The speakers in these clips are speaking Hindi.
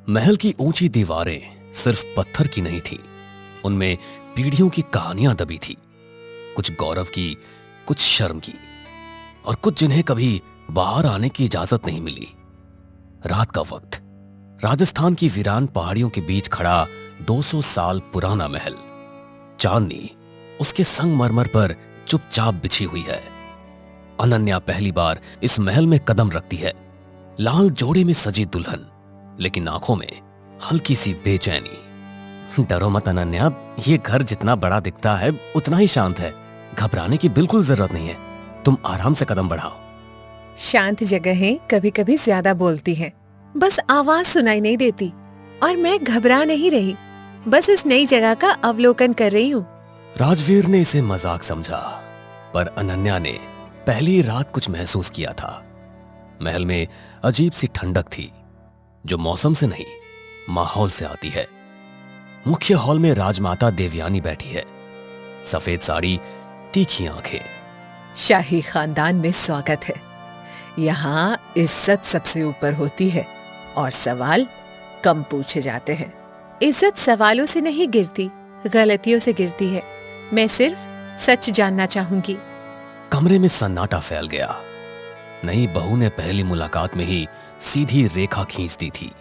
महल की ऊंची दीवारें सिर्फ पत्थर की नहीं थी, उनमें पीढ़ियों की कहानियां दबी थी। कुछ गौरव की, कुछ शर्म की, और कुछ जिन्हें कभी बाहर आने की इजाजत नहीं मिली। रात का वक्त, राजस्थान की वीरान पहाड़ियों के बीच खड़ा 200 साल पुराना महल। चांदनी उसके संगमरमर पर चुपचाप बिछी हुई है। अनन्या पहली बार इस महल में कदम रखती है। लाल जोड़े में सजी दुल्हन, लेकिन आंखों में हल्की सी बेचैनी। डरो मत अनन्या, ये घर जितना बड़ा दिखता है उतना ही शांत है। घबराने की बिल्कुल जरूरत नहीं है, तुम आराम से कदम बढ़ाओ। शांत जगहें कभी कभी ज्यादा बोलती हैं, बस आवाज सुनाई नहीं देती। और मैं घबरा नहीं रही, बस इस नई जगह का अवलोकन कर रही हूँ। राजवीर ने इसे मजाक समझा, पर अनन्या ने पहली रात कुछ महसूस किया था। महल में अजीब सी ठंडक थी, जो मौसम से नहीं, माहौल से आती है। मुख्य हॉल में राजमाता देवयानी बैठी है। सफेद साड़ी, तीखी आंखें। शाही खानदान में स्वागत है। यहाँ इज्जत सबसे ऊपर होती है और सवाल कम पूछे जाते हैं। इज्जत सवालों से नहीं गिरती, गलतियों से गिरती है। मैं सिर्फ सच जानना चाहूंगी। कमरे में सन्नाटा फैल गया। नई बहू ने पहली मुलाकात में ही सीधी रेखा खींच दी थी।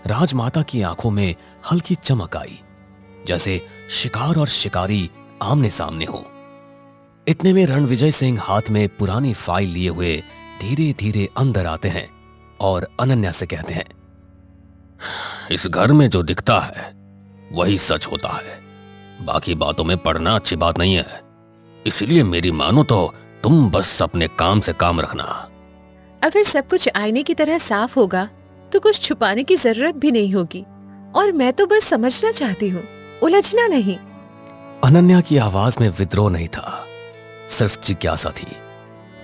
राजमाता की आंखों में हल्की चमक आई, जैसे शिकार और शिकारी आमने सामने हो। इतने में रणविजय सिंह हाथ में पुरानी फाइल लिए हुए धीरे धीरे अंदर आते हैं और अनन्या से कहते हैं, इस घर में जो दिखता है वही सच होता है। बाकी बातों में पढ़ना अच्छी बात नहीं है, इसलिए मेरी मानो तो तुम बस अपने काम से काम रखना। अगर सब कुछ आईने की तरह साफ होगा तो कुछ छुपाने की जरूरत भी नहीं होगी। और मैं तो बस समझना चाहती हूँ, उलझना नहीं। अनन्या की आवाज में विद्रोह नहीं था, सिर्फ जिज्ञासा थी।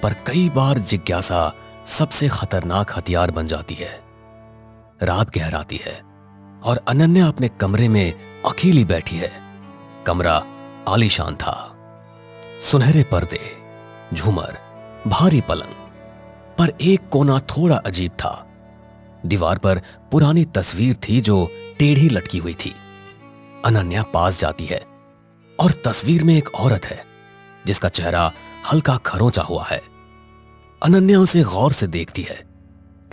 पर कई बार जिज्ञासा सबसे खतरनाक हथियार बन जाती है। रात गहराती है और अनन्या अपने कमरे में अकेली बैठी है। कमरा आलीशान था। सुनहरे पर्दे, झूमर, भारी पलंग, पर एक कोना थोड़ा अजीब था। दीवार पर पुरानी तस्वीर थी जो टेढ़ी लटकी हुई थी। अनन्या पास जाती है और तस्वीर में एक औरत है जिसका चेहरा हल्का खरोंचा हुआ है। अनन्या उसे गौर से देखती है।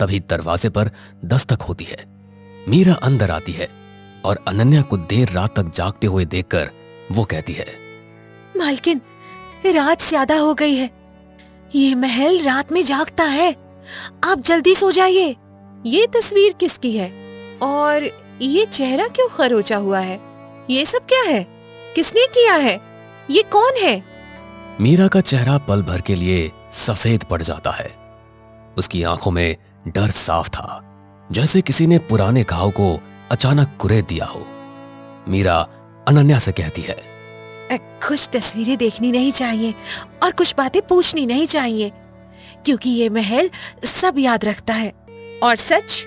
तभी दरवाजे पर दस्तक होती है। मीरा अंदर आती है और अनन्या को देर रात तक जागते हुए देखकर वो कहती है, मालकिन, रात ज्यादा हो गई है। ये महल रात में जागता है, आप जल्दी सो जाइए। ये तस्वीर किसकी है और ये चेहरा क्यों खरोचा हुआ है? ये सब क्या है? किसने किया है? ये कौन है? मीरा का चेहरा पल भर के लिए सफेद पड़ जाता है। उसकी आंखों में डर साफ था, जैसे किसी ने पुराने घाव को अचानक कुरेद दिया हो। मीरा अनन्या से कहती है, कुछ तस्वीरें देखनी नहीं चाहिए और कुछ बातें पूछनी नहीं चाहिए, क्योंकि ये महल सब याद रखता है। और सच,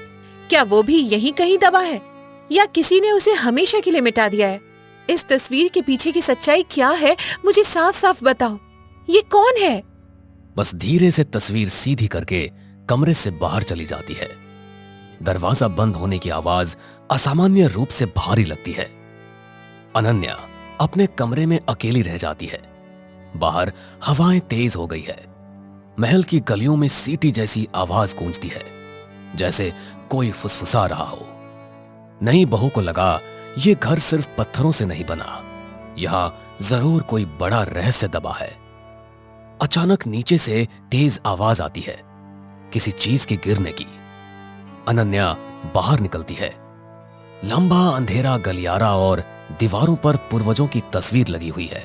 क्या वो भी यहीं कहीं दबा है या किसी ने उसे हमेशा के लिए मिटा दिया है? इस तस्वीर के पीछे की सच्चाई क्या है, मुझे साफ साफ बताओ। ये कौन है? बस धीरे से तस्वीर सीधी करके कमरे से बाहर चली जाती है। दरवाजा बंद होने की आवाज असामान्य रूप से भारी लगती है। अनन्या अपने कमरे में अकेली रह जाती है। बाहर हवाएं तेज हो गई है। महल की गलियों में सीटी जैसी आवाज गूंजती है, जैसे कोई फुसफुसा रहा हो। नई बहू को लगा ये घर सिर्फ पत्थरों से नहीं बना, यहां जरूर कोई बड़ा रहस्य दबा है। अचानक नीचे से तेज आवाज आती है, किसी चीज के गिरने की। अनन्या बाहर निकलती है। लंबा अंधेरा गलियारा और दीवारों पर पूर्वजों की तस्वीर लगी हुई है।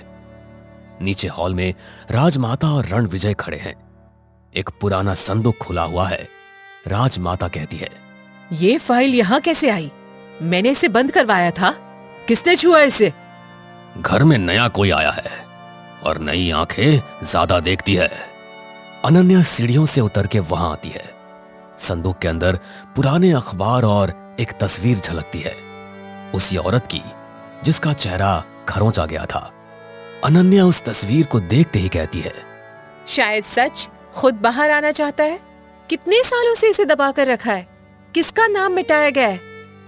नीचे हॉल में राजमाता और रणविजय खड़े हैं। एक पुराना संदूक खुला हुआ है। राजमाता कहती है, ये फाइल यहाँ कैसे आई? मैंने इसे बंद करवाया था। किसने छुआ इसे? घर में नया कोई आया है और नई आंखें ज्यादा देखती है। अनन्या सीढ़ियों से उतर के वहां आती है। संदूक के अंदर पुराने अखबार और एक तस्वीर झलकती है, उसी औरत की जिसका चेहरा खरोंचा गया था। अनन्या उस तस्वीर को देखते ही कहती है, शायद सच खुद बाहर आना चाहता है। कितने सालों से इसे दबाकर रखा है? किसका नाम मिटाया गया है?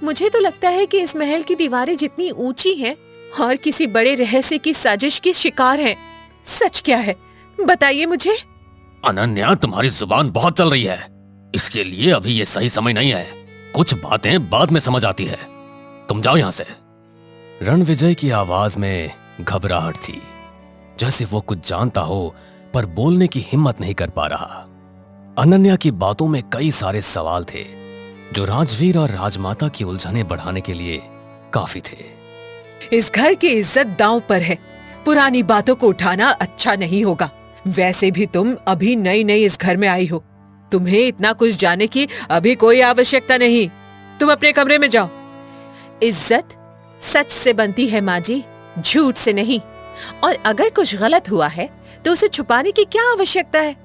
मुझे तो लगता है कि इस महल की दीवारें जितनी ऊंची हैं और किसी बड़े रहस्य की साजिश की शिकार हैं। सच क्या है, बताइए मुझे। अनन्या, तुम्हारी जुबान बहुत चल रही है। इसके लिए अभी ये सही समय नहीं है। कुछ बातें बाद में समझ आती है। तुम जाओ यहां से। रणविजय की आवाज में घबराहट थी, जैसे वो कुछ जानता हो पर बोलने की हिम्मत नहीं कर पा रहा। अनन्या की बातों में कई सारे सवाल थे जो राजवीर और राजमाता की उलझनें बढ़ाने के लिए काफी थे। इस घर की इज्जत दांव पर है। पुरानी बातों को उठाना अच्छा नहीं होगा। वैसे भी तुम अभी नई नई इस घर में आई हो। तुम्हें इतना कुछ जानने की अभी कोई आवश्यकता नहीं। तुम अपने कमरे में जाओ। इज्जत सच से बनती है माँ जी, झूठ से नहीं। और अगर कुछ गलत हुआ है तो उसे छुपाने की क्या आवश्यकता है?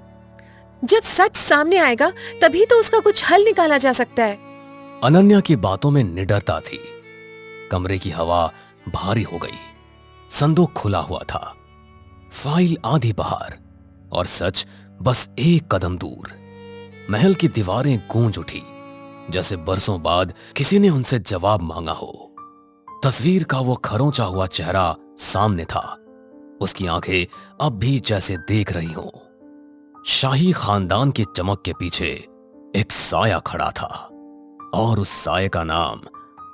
जब सच सामने आएगा तभी तो उसका कुछ हल निकाला जा सकता है। अनन्या की बातों में निडरता थी। कमरे की हवा भारी हो गई। संदूक खुला हुआ था, फाइल आधी बाहर और सच बस एक कदम दूर। महल की दीवारें गूंज उठी, जैसे बरसों बाद किसी ने उनसे जवाब मांगा हो। तस्वीर का वो खरोंचा हुआ चेहरा सामने था। उसकी आंखें अब भी जैसे देख रही हों। शाही खानदान की चमक के पीछे एक साया खड़ा था और उस साये का नाम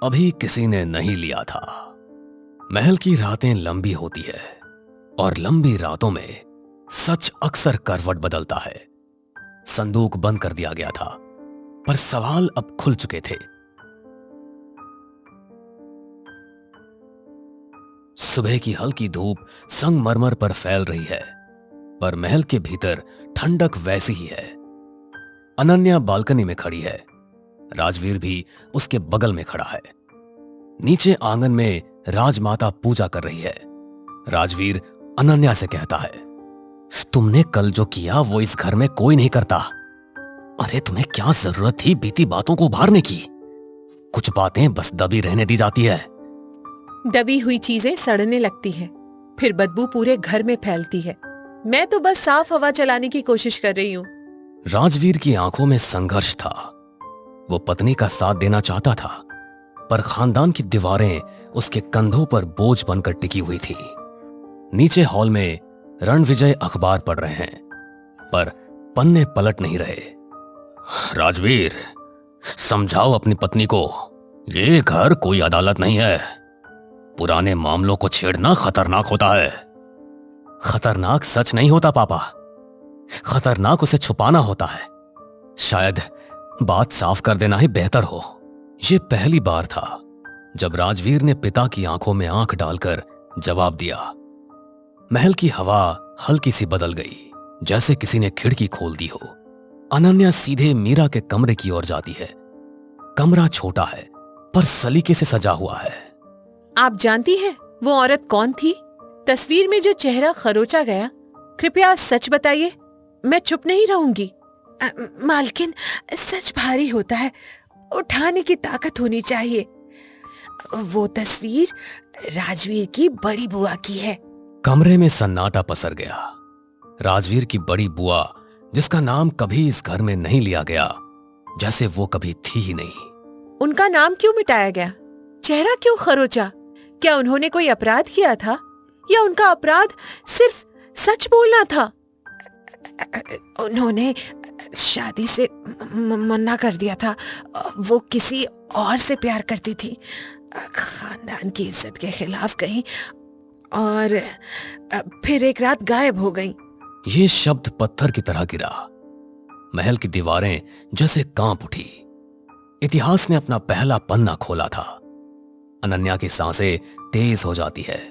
अभी किसी ने नहीं लिया था। महल की रातें लंबी होती है और लंबी रातों में सच अक्सर करवट बदलता है। संदूक बंद कर दिया गया था, पर सवाल अब खुल चुके थे। सुबह की हल्की धूप संगमरमर पर फैल रही है, पर महल के भीतर ठंडक वैसी ही है। अनन्या बालकनी में खड़ी है। राजवीर भी उसके बगल में खड़ा है। नीचे आंगन में राजमाता पूजा कर रही है। राजवीर अनन्या से कहता है, तुमने कल जो किया वो इस घर में कोई नहीं करता। अरे तुम्हें क्या जरूरत थी बीती बातों को उभारने की? कुछ बातें बस दबी रहने दी जाती है। दबी हुई चीजें सड़ने लगती हैं, फिर बदबू पूरे घर में फैलती है। मैं तो बस साफ हवा चलाने की कोशिश कर रही हूँ। राजवीर की आंखों में संघर्ष था। वो पत्नी का साथ देना चाहता था, पर खानदान की दीवारें उसके कंधों पर बोझ बनकर टिकी हुई थी। नीचे हॉल में रणविजय अखबार पढ़ रहे हैं, पर पन्ने पलट नहीं रहे। राजवीर, समझाओ अपनी पत्नी को, ये घर कोई अदालत नहीं है। पुराने मामलों को छेड़ना खतरनाक होता है। खतरनाक सच नहीं होता पापा, खतरनाक उसे छुपाना होता है। शायद बात साफ कर देना ही बेहतर हो। यह पहली बार था जब राजवीर ने पिता की आंखों में आंख डालकर जवाब दिया। महल की हवा हल्की सी बदल गई, जैसे किसी ने खिड़की खोल दी हो। अनन्या सीधे मीरा के कमरे की ओर जाती है। कमरा छोटा है, पर सलीके से सजा हुआ है। आप जानती हैं वो औरत कौन थी? तस्वीर में जो चेहरा खरोचा गया, कृपया सच बताइए, मैं चुप नहीं रहूंगी। मालकिन, सच भारी होता है, उठाने की ताकत होनी चाहिए। वो तस्वीर राजवीर की बड़ी बुआ की है। कमरे में सन्नाटा पसर गया। राजवीर की बड़ी बुआ, जिसका नाम कभी इस घर में नहीं लिया गया, जैसे वो कभी थी ही नहीं। उनका नाम क्यों मिटाया गया? चेहरा क्यों खरोचा? क्या उन्होंने कोई अपराध किया था, या उनका अपराध सिर्फ सच बोलना था? उन्होंने शादी से मना कर दिया था। वो किसी और से प्यार करती थी, खानदान की इज्जत के खिलाफ गई और फिर एक रात गायब हो गई। ये शब्द पत्थर की तरह गिरा। महल की दीवारें जैसे कांप उठी। इतिहास ने अपना पहला पन्ना खोला था। अनन्या की सांसें तेज हो जाती है।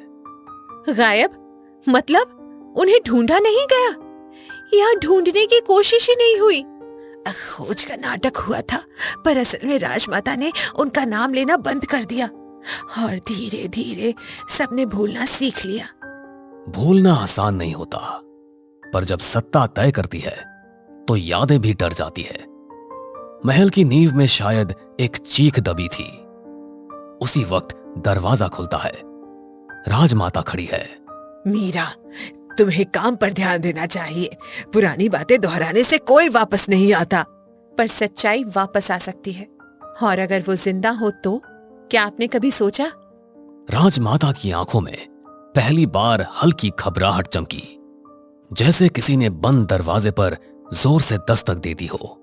गायब मतलब उन्हें ढूंढा नहीं गया, या ढूंढने की कोशिश ही नहीं हुई? खोज का नाटक हुआ था, पर असल में राजमाता ने उनका नाम लेना बंद कर दिया और धीरे धीरे सबने भूलना सीख लिया। भूलना आसान नहीं होता, पर जब सत्ता तय करती है तो यादें भी डर जाती है। महल की नींव में शायद एक चीख दबी थी। उसी वक्त दरवाजा खुलता है। राजमाता खड़ी है। मीरा, तुम्हें काम पर ध्यान देना चाहिए। पुरानी बातें दोहराने से कोई वापस नहीं आता, पर सच्चाई वापस आ सकती है। और अगर वो जिंदा हो तो क्या आपने कभी सोचा? राजमाता की आंखों में पहली बार हल्की घबराहट चमकी, जैसे किसी ने बंद दरवाजे पर जोर से दस्तक दे दी हो।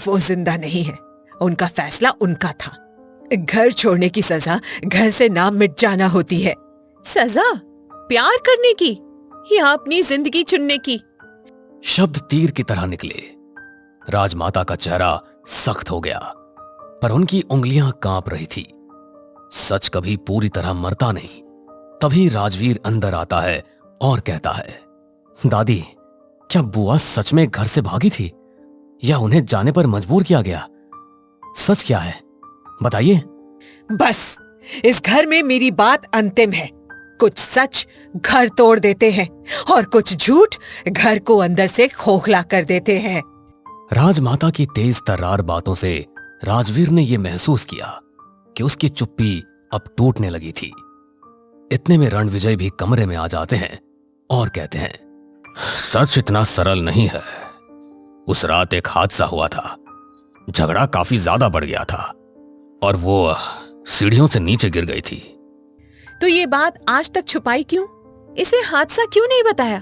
वो जिंदा नहीं है, उनका फैसला उनका था। घर छोड़ने की सजा घर से नाम मिट जाना होती है। सजा प्यार करने की या अपनी जिंदगी चुनने की? शब्द तीर की तरह निकले। राजमाता का चेहरा सख्त हो गया, पर उनकी उंगलियां कांप रही थी। सच कभी पूरी तरह मरता नहीं। तभी राजवीर अंदर आता है और कहता है, दादी, क्या बुआ सच में घर से भागी थी या उन्हें जाने पर मजबूर किया गया? सच क्या है, बताइए। बस इस घर में मेरी बात अंतिम है। कुछ सच घर तोड़ देते हैं और कुछ झूठ घर को अंदर से खोखला कर देते हैं। राजमाता की तेज तर्रार बातों से राजवीर ने यह महसूस किया कि उसकी चुप्पी अब टूटने लगी थी। इतने में रणविजय भी कमरे में आ जाते हैं और कहते हैं, सच इतना सरल नहीं है। उस रात एक हादसा हुआ था। झगड़ा काफी ज्यादा बढ़ गया था और वो सीढ़ियों से नीचे गिर गई थी। तो ये बात आज तक छुपाई क्यों? इसे हादसा क्यों नहीं बताया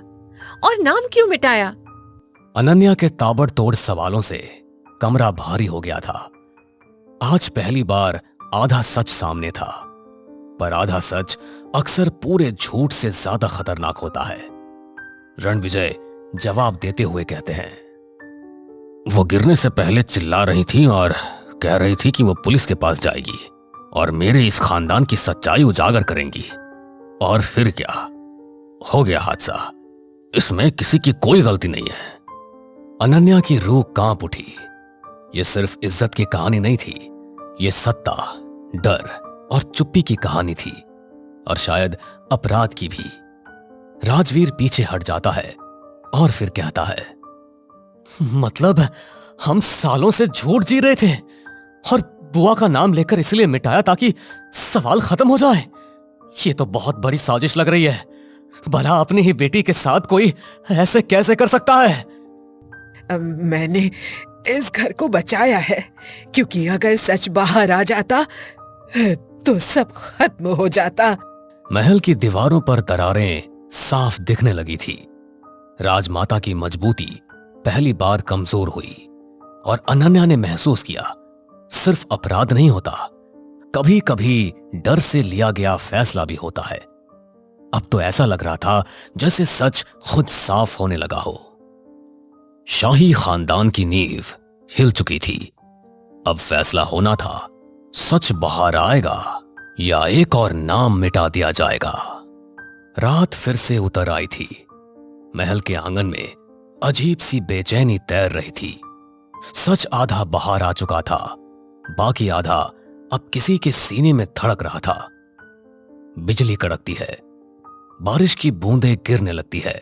और नाम क्यों मिटाया? अनन्या के ताबड़तोड़ सवालों से कमरा भारी हो गया था। आज पहली बार आधा सच सामने था, पर आधा सच अक्सर पूरे झूठ से ज्यादा खतरनाक होता है। रणविजय जवाब देते हुए कहते हैं, वो गिरने से पहले चिल्ला रही थी और कह रही थी कि वो पुलिस के पास जाएगी और मेरे इस खानदान की सच्चाई उजागर करेंगी। और फिर क्या हो गया हादसा। इसमें किसी की कोई गलती नहीं है। अनन्या की रूह कांप उठी। यह सिर्फ इज्जत की कहानी नहीं थी, यह सत्ता, डर और चुप्पी की कहानी थी, और शायद अपराध की भी। राजवीर पीछे हट जाता है और फिर कहता है, मतलब हम सालों से झूठ जी रहे थे और बुआ का नाम लेकर इसलिए मिटाया ताकि सवाल खत्म हो जाए। ये तो बहुत बड़ी साजिश लग रही है। भला अपनी ही बेटी के साथ कोई ऐसे कैसे कर सकता है? मैंने इस घर को बचाया है, क्योंकि अगर सच बाहर आ जाता तो सब खत्म हो जाता। महल की दीवारों पर दरारें साफ दिखने लगी थी। राजमाता की मजबूती पहली बार कमजोर हुई और अनन्या ने महसूस किया, सिर्फ अपराध नहीं होता, कभी कभी डर से लिया गया फैसला भी होता है। अब तो ऐसा लग रहा था जैसे सच खुद साफ होने लगा हो। शाही खानदान की नींव हिल चुकी थी। अब फैसला होना था, सच बाहर आएगा या एक और नाम मिटा दिया जाएगा। रात फिर से उतर आई थी। महल के आंगन में अजीब सी बेचैनी तैर रही थी। सच आधा बाहर आ चुका था, बाकी आधा अब किसी के सीने में धड़क रहा था। बिजली कड़कती है, बारिश की बूंदें गिरने लगती है।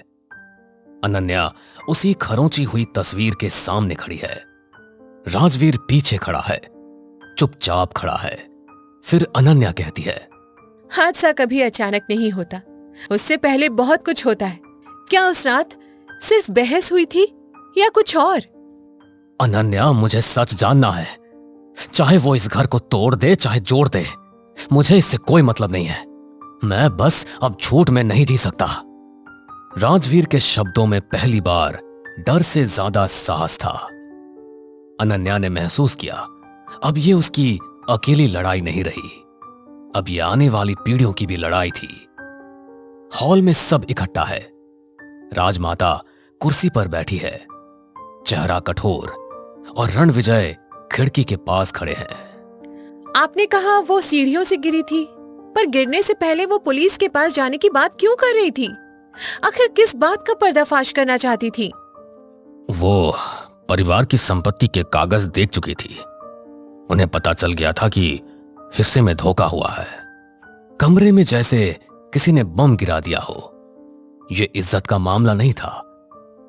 अनन्या उसी खरोंची हुई तस्वीर के सामने खड़ी है। राजवीर पीछे खड़ा है, चुपचाप खड़ा है। फिर अनन्या कहती है, हादसा कभी अचानक नहीं होता, उससे पहले बहुत कुछ होता है। क्या उस रात सिर्फ बहस हुई थी या कुछ और? अनन्या, मुझे सच जानना है। चाहे वो इस घर को तोड़ दे चाहे जोड़ दे, मुझे इससे कोई मतलब नहीं है। मैं बस अब झूठ में नहीं जी सकता। राजवीर के शब्दों में पहली बार डर से ज्यादा साहस था। अनन्या ने महसूस किया, अब ये उसकी अकेली लड़ाई नहीं रही, अब ये आने वाली पीढ़ियों की भी लड़ाई थी। हॉल में सब इकट्ठा है। राजमाता कुर्सी पर बैठी है, चेहरा कठोर, और रणविजय खिड़की के पास खड़े हैं। आपने कहा वो सीढ़ियों से गिरी थी, पर गिरने से पहले वो पुलिस के पास जाने की बात क्यों कर रही थी? आखिर किस बात का पर्दाफाश करना चाहती थी? वो परिवार की संपत्ति के कागज देख चुकी थी। उन्हें पता चल गया था कि हिस्से में धोखा हुआ है। कमरे में जैसे किसी ने बम गिरा दिया हो। ये इज्जत का मामला नहीं था,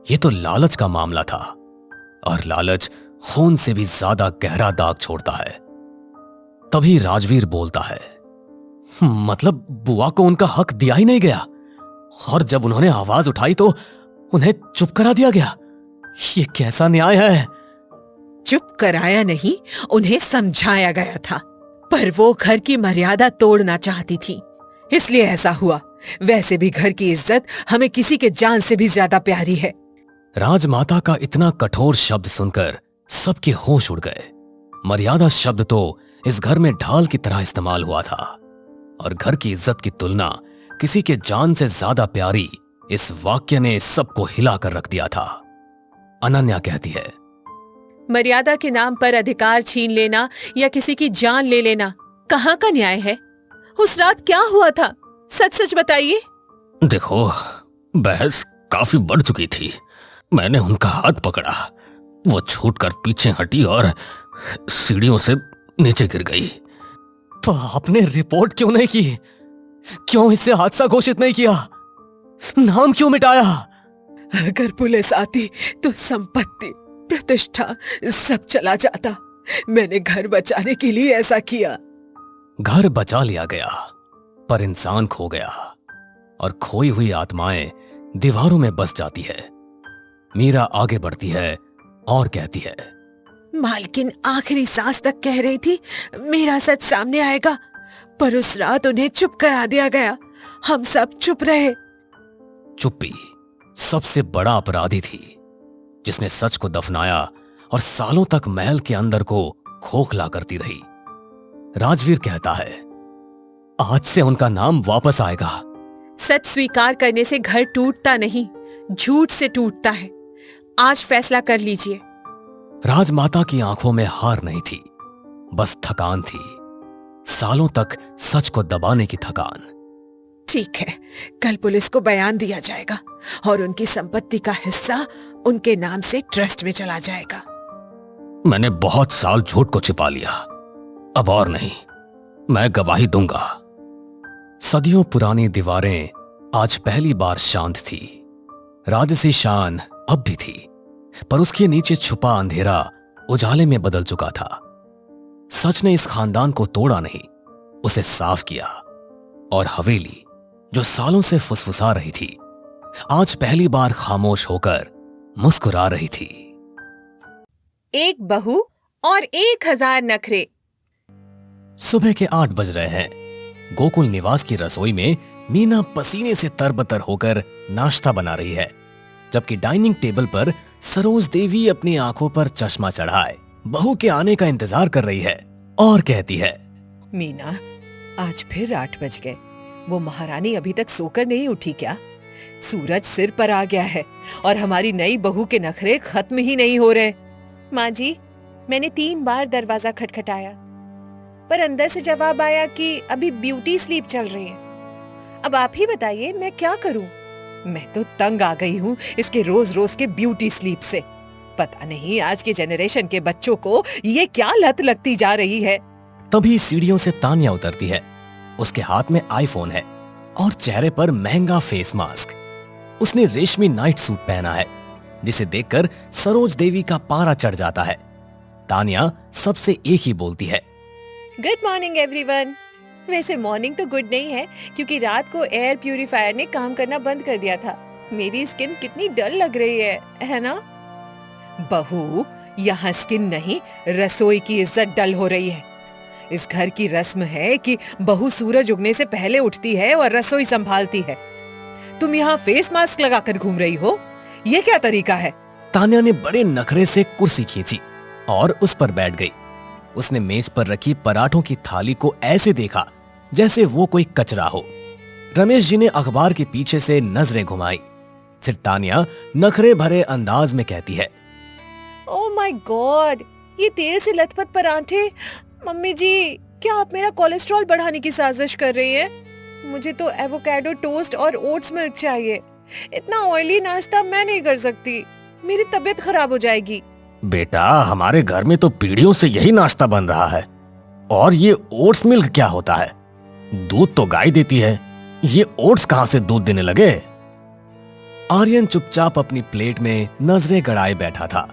ये तो लालच का मामला था, और लालच खून से भी ज्यादा गहरा दाग छोड़ता है। तभी राजवीर बोलता है, मतलब बुआ को उनका हक दिया ही नहीं गया, और जब उन्होंने आवाज उठाई तो उन्हें चुप करा दिया गया। ये कैसा न्याय है? चुप कराया नहीं, उन्हें समझाया गया था। पर वो घर की मर्यादा तोड़ना चाहती थी, इसलिए ऐसा हुआ। वैसे भी घर की इज्जत हमें किसी के जान से भी ज्यादा प्यारी है। राजमाता का इतना कठोर शब्द सुनकर सबके होश उड़ गए। मर्यादा शब्द तो इस घर में ढाल की तरह इस्तेमाल हुआ था, और घर की इज्जत की तुलना किसी के जान से ज्यादा प्यारी इस वाक्य ने सबको हिलाकर रख दिया था। अनन्या कहती है, मर्यादा के नाम पर अधिकार छीन लेना या किसी की जान ले लेना कहाँ का न्याय है? उस रात क्या हुआ था, सच सच बताइए। देखो, बहस काफी बढ़ चुकी थी। मैंने उनका हाथ पकड़ा, वो छूटकर पीछे हटी और सीढ़ियों से नीचे गिर गई। तो आपने रिपोर्ट क्यों नहीं की? क्यों इसे हादसा घोषित नहीं किया? नाम क्यों मिटाया? अगर पुलिस आती तो संपत्ति, प्रतिष्ठा सब चला जाता। मैंने घर बचाने के लिए ऐसा किया। घर बचा लिया गया, पर इंसान खो गया, और खोई हुई आत्माएं दीवारों में बस जाती है। मीरा आगे बढ़ती है और कहती है, मालकिन आखिरी सांस तक कह रही थी मेरा सच सामने आएगा, पर उस रात उन्हें चुप करा दिया गया। हम सब चुप रहे। चुप्पी सबसे बड़ा अपराधी थी, जिसने सच को दफनाया और सालों तक महल के अंदर को खोखला करती रही। राजवीर कहता है, आज से उनका नाम वापस आएगा। सच स्वीकार करने से घर टूटता नहीं, झूठ से टूटता है। आज फैसला कर लीजिए। राजमाता की आंखों में हार नहीं थी, बस थकान थी, सालों तक सच को दबाने की थकान। ठीक है, कल पुलिस को बयान दिया जाएगा और उनकी संपत्ति का हिस्सा उनके नाम से ट्रस्ट में चला जाएगा। मैंने बहुत साल झूठ को छिपा लिया, अब और नहीं, मैं गवाही दूंगा। सदियों पुरानी दीवारें आज पहली बार शांत थी। राजसी शान अब भी थी, पर उसके नीचे छुपा अंधेरा उजाले में बदल चुका था। सच ने इस खानदान को तोड़ा नहीं, उसे साफ किया, और हवेली जो सालों से फुसफुसा रही थी, आज पहली बार खामोश होकर मुस्कुरा रही थी। एक बहू और 1000 नखरे। सुबह के 8 बज रहे हैं। गोकुल निवास की रसोई में मीना पसीने से तरबतर होकर नाश्ता बना रही है, जबकि डाइनिंग टेबल पर सरोज देवी अपनी आंखों पर चश्मा चढ़ाए बहू के आने का इंतजार कर रही है और कहती है, मीना, आज फिर 8 बज गए। वो महारानी अभी तक सोकर नहीं उठी क्या? सूरज सिर पर आ गया है और हमारी नई बहू के नखरे खत्म ही नहीं हो रहे। माँ जी, मैंने 3 बार दरवाजा खटखटाया, पर अंदर से जवाब आया कि अभी ब्यूटी स्लीप चल रही है। अब आप ही बताइए, मैं क्या करूं? मैं तो तंग आ गई हूँ इसके रोज रोज के ब्यूटी स्लीप से। पता नहीं आज के जनरेशन के बच्चों को ये क्या लत लगती जा रही है। तभी सीढ़ियों से तानिया उतरती है। उसके हाथ में आईफोन है और चेहरे पर महंगा फेस मास्क। उसने रेशमी नाइट सूट पहना है, जिसे देखकर सरोज देवी का पारा चढ़ जाता है। तानिया सबसे एक ही बोलती है, गुड मॉर्निंग एवरीवन। वैसे मॉर्निंग तो गुड नहीं है, क्योंकि रात को एयर प्यूरिफायर ने काम करना बंद कर दिया था। मेरी स्किन कितनी डल लग रही है ना? बहू, यहाँ स्किन नहीं, रसोई की इज्जत डल हो रही है। इस घर की रस्म है कि बहू सूरज उगने से पहले उठती है और रसोई संभालती है। तुम यहाँ फेस मास्क लगाकर घूम रही हो, ये क्या तरीका है? तानिया ने बड़े नखरे से कुर्सी खींची और उस पर बैठ गई। उसने मेज पर रखी पराठों की थाली को ऐसे देखा जैसे वो कोई कचरा हो। रमेश जी ने अखबार के पीछे से नजरें घुमाई। फिर तानिया नखरे भरे अंदाज में कहती है, ओह माय गॉड, ये तेल से लथपथ पराठे। मम्मी जी, क्या आप मेरा कोलेस्ट्रॉल बढ़ाने की साजिश कर रही हैं? मुझे तो एवोकाडो टोस्ट और ओट्स मिल्क चाहिए। इतना ऑयली नाश्ता मैं नहीं कर सकती, मेरी तबीयत खराब हो जाएगी। बेटा, हमारे घर में तो पीढ़ियों से यही नाश्ता बन रहा है। और ये ओट्स मिल्क क्या होता है? दूध तो गाय देती है, ये ओट्स कहां से दूध देने लगे? आर्यन चुपचाप अपनी प्लेट में नजरें गड़ाए बैठा था।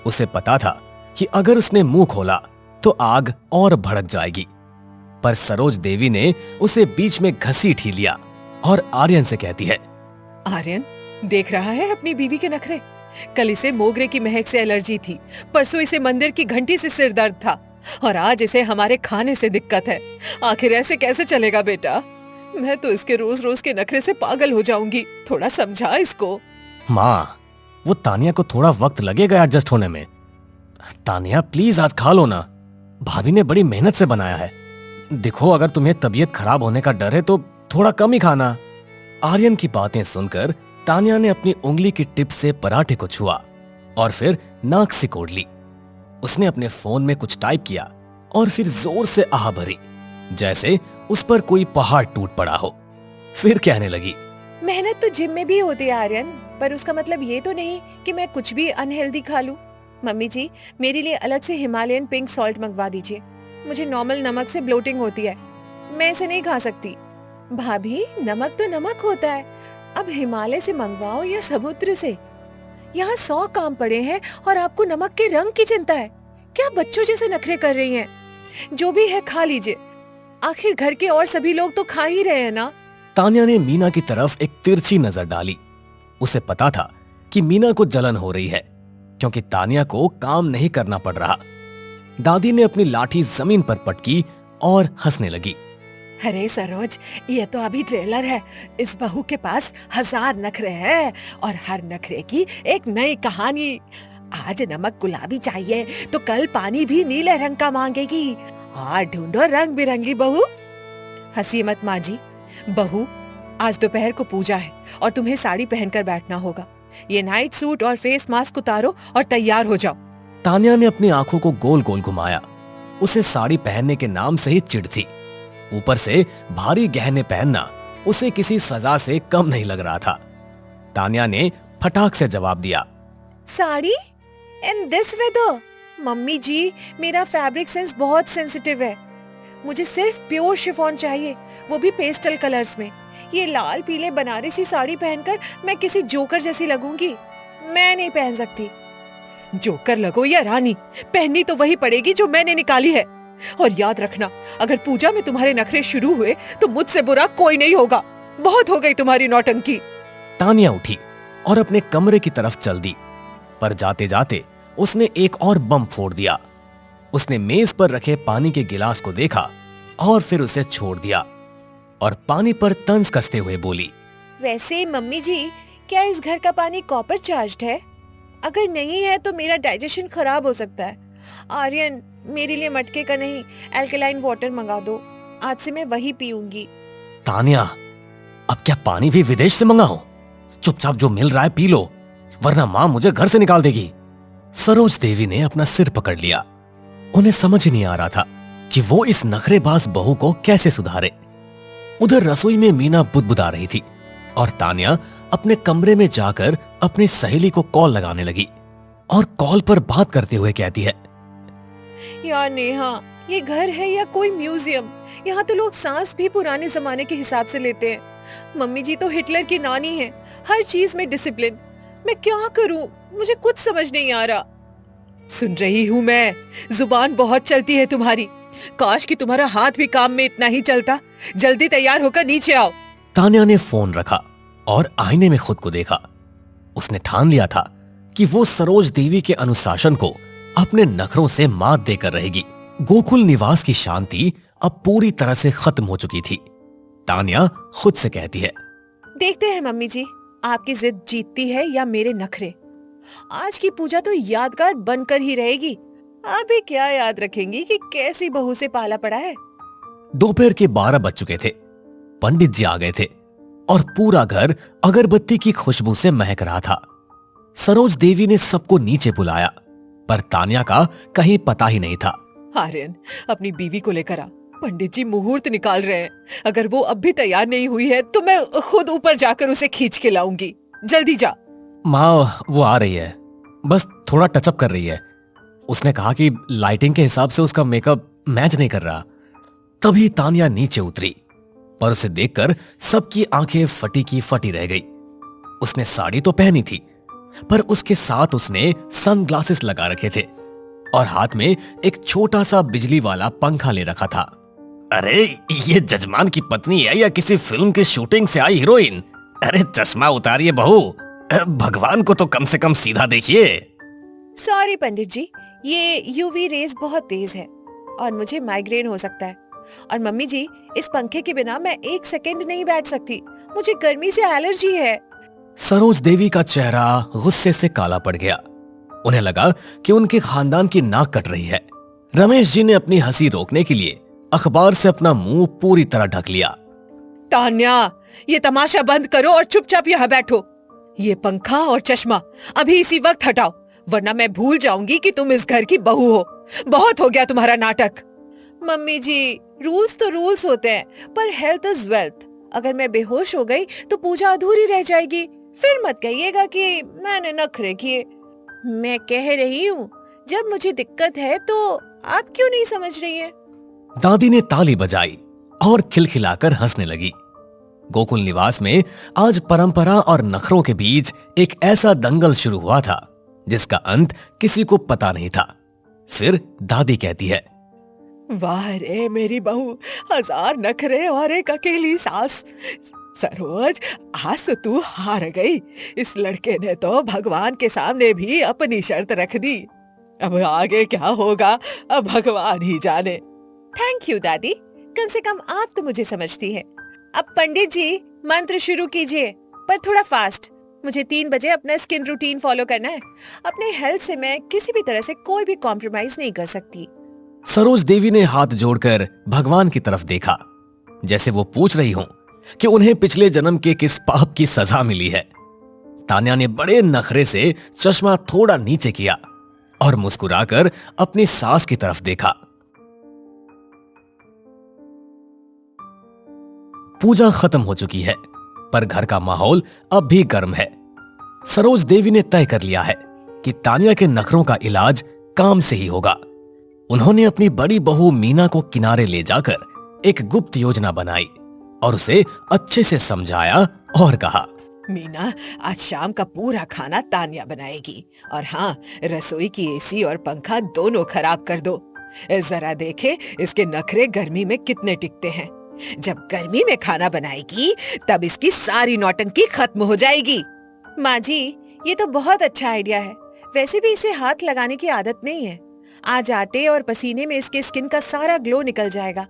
उसे पता था कि अगर उसने मुंह खोला तो आग और भड़क जाएगी, पर सरोज देवी ने उसे बीच में घसीट ही लिया और आर्यन से कहती है, आर्यन, देख रहा है अपनी बीवी के नखरे? कल इसे मोगरे की महक से एलर्जी थी, परसों इसे मंदिर की घंटी से सिर दर्द था और आज इसे हमारे खाने से दिक्कत है। आखिर ऐसे कैसे चलेगा बेटा? मैं तो इसके रोज रोज के नखरे से पागल हो जाऊंगी। थोड़ा समझा इसको। माँ, वो तानिया को थोड़ा वक्त लगेगा एडजस्ट होने में। तानिया प्लीज आज खा लो ना, भाभी ने बड़ी मेहनत से बनाया है। देखो, अगर तुम्हें तबीयत खराब होने का डर है तो थोड़ा कम ही खाना। आर्यन की बातें सुनकर तानिया ने अपनी उंगली की टिप से पराठे को छुआ और फिर नाक सिकोड़ ली। उसने अपने फोन में कुछ टाइप किया और फिर जोर से आह भरी, जैसे उस पर कोई पहाड़ टूट पड़ा हो। फिर कहने लगी, मेहनत तो जिम में भी होती है आर्यन, पर उसका मतलब ये तो नहीं कि मैं कुछ भी अनहेल्दी खा लूं। मम्मी जी, मेरे लिए अलग से हिमालयन पिंक सॉल्ट मंगवा दीजिए। मुझे नॉर्मल नमक से ब्लोटिंग होती है, मैं इसे नहीं खा सकती। भाभी, नमक तो नमक होता है, अब हिमालय से मंगवाओ या समुद्र से। यहाँ 100 काम पड़े हैं और आपको नमक के रंग की चिंता है। क्या बच्चों जैसे नखरे कर रही हैं? जो भी है खा लीजिए, आखिर घर के और सभी लोग तो खा ही रहे हैं ना। तानिया ने मीना की तरफ एक तिरछी नजर डाली। उसे पता था कि मीना को जलन हो रही है क्योंकि तानिया को काम नहीं करना पड़ रहा। दादी ने अपनी लाठी जमीन पर पटकी और हंसने लगी। अरे सरोज, ये तो अभी ट्रेलर है। इस बहू के पास 1000 नखरे हैं और हर नखरे की एक नई कहानी। आज नमक गुलाबी चाहिए तो कल पानी भी नीले रंग का मांगेगी। और ढूंढो रंग बिरंगी बहू। हंसी मत माँ जी। बहू, आज दोपहर को पूजा है और तुम्हें साड़ी पहनकर बैठना होगा। ये नाइट सूट और फेस मास्क उतारो और तैयार हो जाओ। तानिया ने अपनी आंखों को गोल गोल घुमाया। उसे साड़ी पहनने के नाम से ही चिढ़ थी, ऊपर से भारी गहने पहनना उसे किसी सजा से कम नहीं लग रहा था। तानिया ने फटाक से जवाब दिया, sari in this weather? Mummy ji, मेरा फैब्रिक सेंस बहुत सेंसिटिव है। मुझे सिर्फ प्योर शिफॉन चाहिए, वो भी पेस्टल कलर्स में। ये लाल पीले बनारसी साड़ी पहनकर मैं किसी जोकर जैसी लगूंगी। मैं नहीं पहन सकती। जोकर लगो या रानी, पहननी तो वही पड़ेगी जो मैंने निकाली है। और याद रखना, अगर पूजा में तुम्हारे नखरे शुरू हुए तो मुझसे बुरा कोई नहीं होगा। बहुत हो गई तुम्हारी नौटंकी। तानिया उठी और अपने कमरे की तरफ चल दी, पर जाते जाते उसने एक और बम फोड़ दिया। उसने मेज पर रखे पानी के गिलास को देखा और फिर उसे छोड़ दिया और पानी पर तंज कसते हुए बोली, वैसे मम्मी जी, क्या इस घर का पानी कॉपर चार्ज्ड है? अगर नहीं है तो मेरा डाइजेशन खराब हो सकता है। आर्यन, मेरे लिए मटके का नहीं, एल्कलाइन वाटर मंगा दो। आज से मैं वही पीऊंगी। तानिया, अब क्या पानी भी विदेश से मंगाओ? चुपचाप जो मिल रहा है पी लो, वरना माँ मुझे घर से निकाल देगी। सरोज देवी ने अपना सिर पकड़ लिया। उन्हें समझ नहीं आ रहा था कि वो इस नखरेबाज बहू को कैसे सुधारे। उधर रसोई में मीना बुदबुदा रही थी और तानिया अपने कमरे में जाकर अपनी सहेली को कॉल लगाने लगी और कॉल पर बात करते हुए कहती है, यार नेहा, ये घर है या कोई म्यूजियम? यहाँ तो लोग सांस भी पुराने जमाने के हिसाब से लेते हैं। मम्मी जी तो हिटलर की नानी है, हर चीज में डिसिप्लिन। मैं क्या करूं? मुझे कुछ समझ नहीं आ रहा। सुन रही हूँ मैं, जुबान बहुत चलती है तुम्हारी। काश कि तुम्हारा हाथ भी काम में इतना ही चलता। जल्दी तैयार होकर नीचे आओ। तानिया ने फोन रखा और आईने में खुद को देखा। उसने ठान लिया था कि वो सरोज देवी के अनुशासन को अपने नखरों से मात देकर रहेगी। गोकुल निवास की शांति अब पूरी तरह से खत्म हो चुकी थी। तानिया खुद से कहती है, देखते हैं मम्मी जी, आपकी जिद जीतती है या मेरे नखरे। आज की पूजा तो यादगार बनकर ही रहेगी। अभी क्या याद रखेंगी कि कैसी बहू से पाला पड़ा है। दोपहर के 12 बज चुके थे। पंडित जी आ गए थे और पूरा घर अगरबत्ती की खुशबू से महक रहा था। सरोज देवी ने सबको नीचे बुलाया, पर तानिया का कहीं पता ही नहीं था। आर्यन, अपनी बीवी को लेकर आ। पंडित जी मुहूर्त निकाल रहे हैं। अगर वो अब भी तैयार नहीं हुई है तो मैं खुद ऊपर जाकर उसे खींच के लाऊंगी। जल्दी जा। माँ, वो आ रही है, बस थोड़ा टचअप कर रही है। उसने कहा कि लाइटिंग के हिसाब से उसका मेकअप मैच नहीं कर रहा। तभी तानिया नीचे उतरी, पर उसे देखकर सबकी आंखें फटी की फटी रह गई। उसने साड़ी तो पहनी थी, पर उसके साथ उसने सनग्लासेस लगा रखे थे और हाथ में एक छोटा सा बिजली वाला पंखा ले रखा था। अरे, ये जजमान की पत्नी है या किसी फिल्म की शूटिंग से आई हीरोइन? अरे चश्मा उतारिए बहू, भगवान को तो कम से कम सीधा देखिए। सॉरी पंडित जी, ये यूवी रेज बहुत तेज है और मुझे माइग्रेन हो सकता है। और मम्मी जी, इस पंखे के बिना मैं 1 सेकंड नहीं बैठ सकती, मुझे गर्मी से एलर्जी है। सरोज देवी का चेहरा गुस्से से काला पड़ गया। उन्हें लगा कि उनके खानदान की नाक कट रही है। रमेश जी ने अपनी हंसी रोकने के लिए अखबार से अपना मुंह पूरी तरह ढक लिया। तान्या, ये तमाशा बंद करो और चुपचाप यहाँ बैठो। ये पंखा और चश्मा अभी इसी वक्त हटाओ, वरना मैं भूल जाऊंगी कि तुम इस घर की बहू हो। बहुत हो गया तुम्हारा नाटक। मम्मी जी, रूल्स तो रूल्स होते हैं, पर हेल्थ इज वेल्थ। अगर मैं बेहोश हो गई तो पूजा अधूरी रह जाएगी। फिर मत कहिएगा कि मैंने नखरे किए। मैं कह रही हूँ, जब मुझे दिक्कत है तो आप क्यों नहीं समझ रही हैं? दादी ने ताली बजाई और खिलखिलाकर हंसने लगी। गोकुल निवास में आज परंपरा और नखरों के बीच एक ऐसा दंगल शुरू हुआ था जिसका अंत किसी को पता नहीं था। फिर दादी कहती है, वाह रे मेरी बहू, 1000 नखरे और एक अकेली सास। सरोज, आज तो तू हार गई। इस लड़के ने तो भगवान के सामने भी अपनी शर्त रख दी। अब आगे क्या होगा, अब भगवान ही जाने। थैंक यू दादी, कम से कम आप तो मुझे समझती हैं। अब पंडित जी, मंत्र शुरू कीजिए, पर थोड़ा फास्ट। मुझे 3 बजे अपना स्किन रूटीन फॉलो करना है। अपने हेल्थ से मैं किसी भी तरह से कोई भी कॉम्प्रोमाइज नहीं कर सकती। सरोज देवी ने हाथ जोड़कर भगवान की तरफ देखा, जैसे वो पूछ रही हो कि उन्हें पिछले जन्म के किस पाप की सजा मिली है। तान्या ने बड़े नखरे से चश्मा थोड़ा नीचे किया और मुस्कुराकर अपनी सास की तरफ देखा। पूजा खत्म हो चुकी है, पर घर का माहौल अब भी गर्म है। सरोज देवी ने तय कर लिया है कि तान्या के नखरों का इलाज काम से ही होगा। उन्होंने अपनी बड़ी बहू मीना को किनारे ले जाकर एक गुप्त योजना बनाई और उसे अच्छे से समझाया और कहा, मीना, आज शाम का पूरा खाना तान्या बनाएगी। और हाँ, रसोई की एसी और पंखा दोनों खराब कर दो। जरा देखे इसके नखरे गर्मी में कितने टिकते हैं। जब गर्मी में खाना बनाएगी तब इसकी सारी नौटंकी खत्म हो जाएगी। माँ जी, ये तो बहुत अच्छा आइडिया है। वैसे भी इसे हाथ लगाने की आदत नहीं है। आज आटे और पसीने में इसके स्किन का सारा ग्लो निकल जाएगा।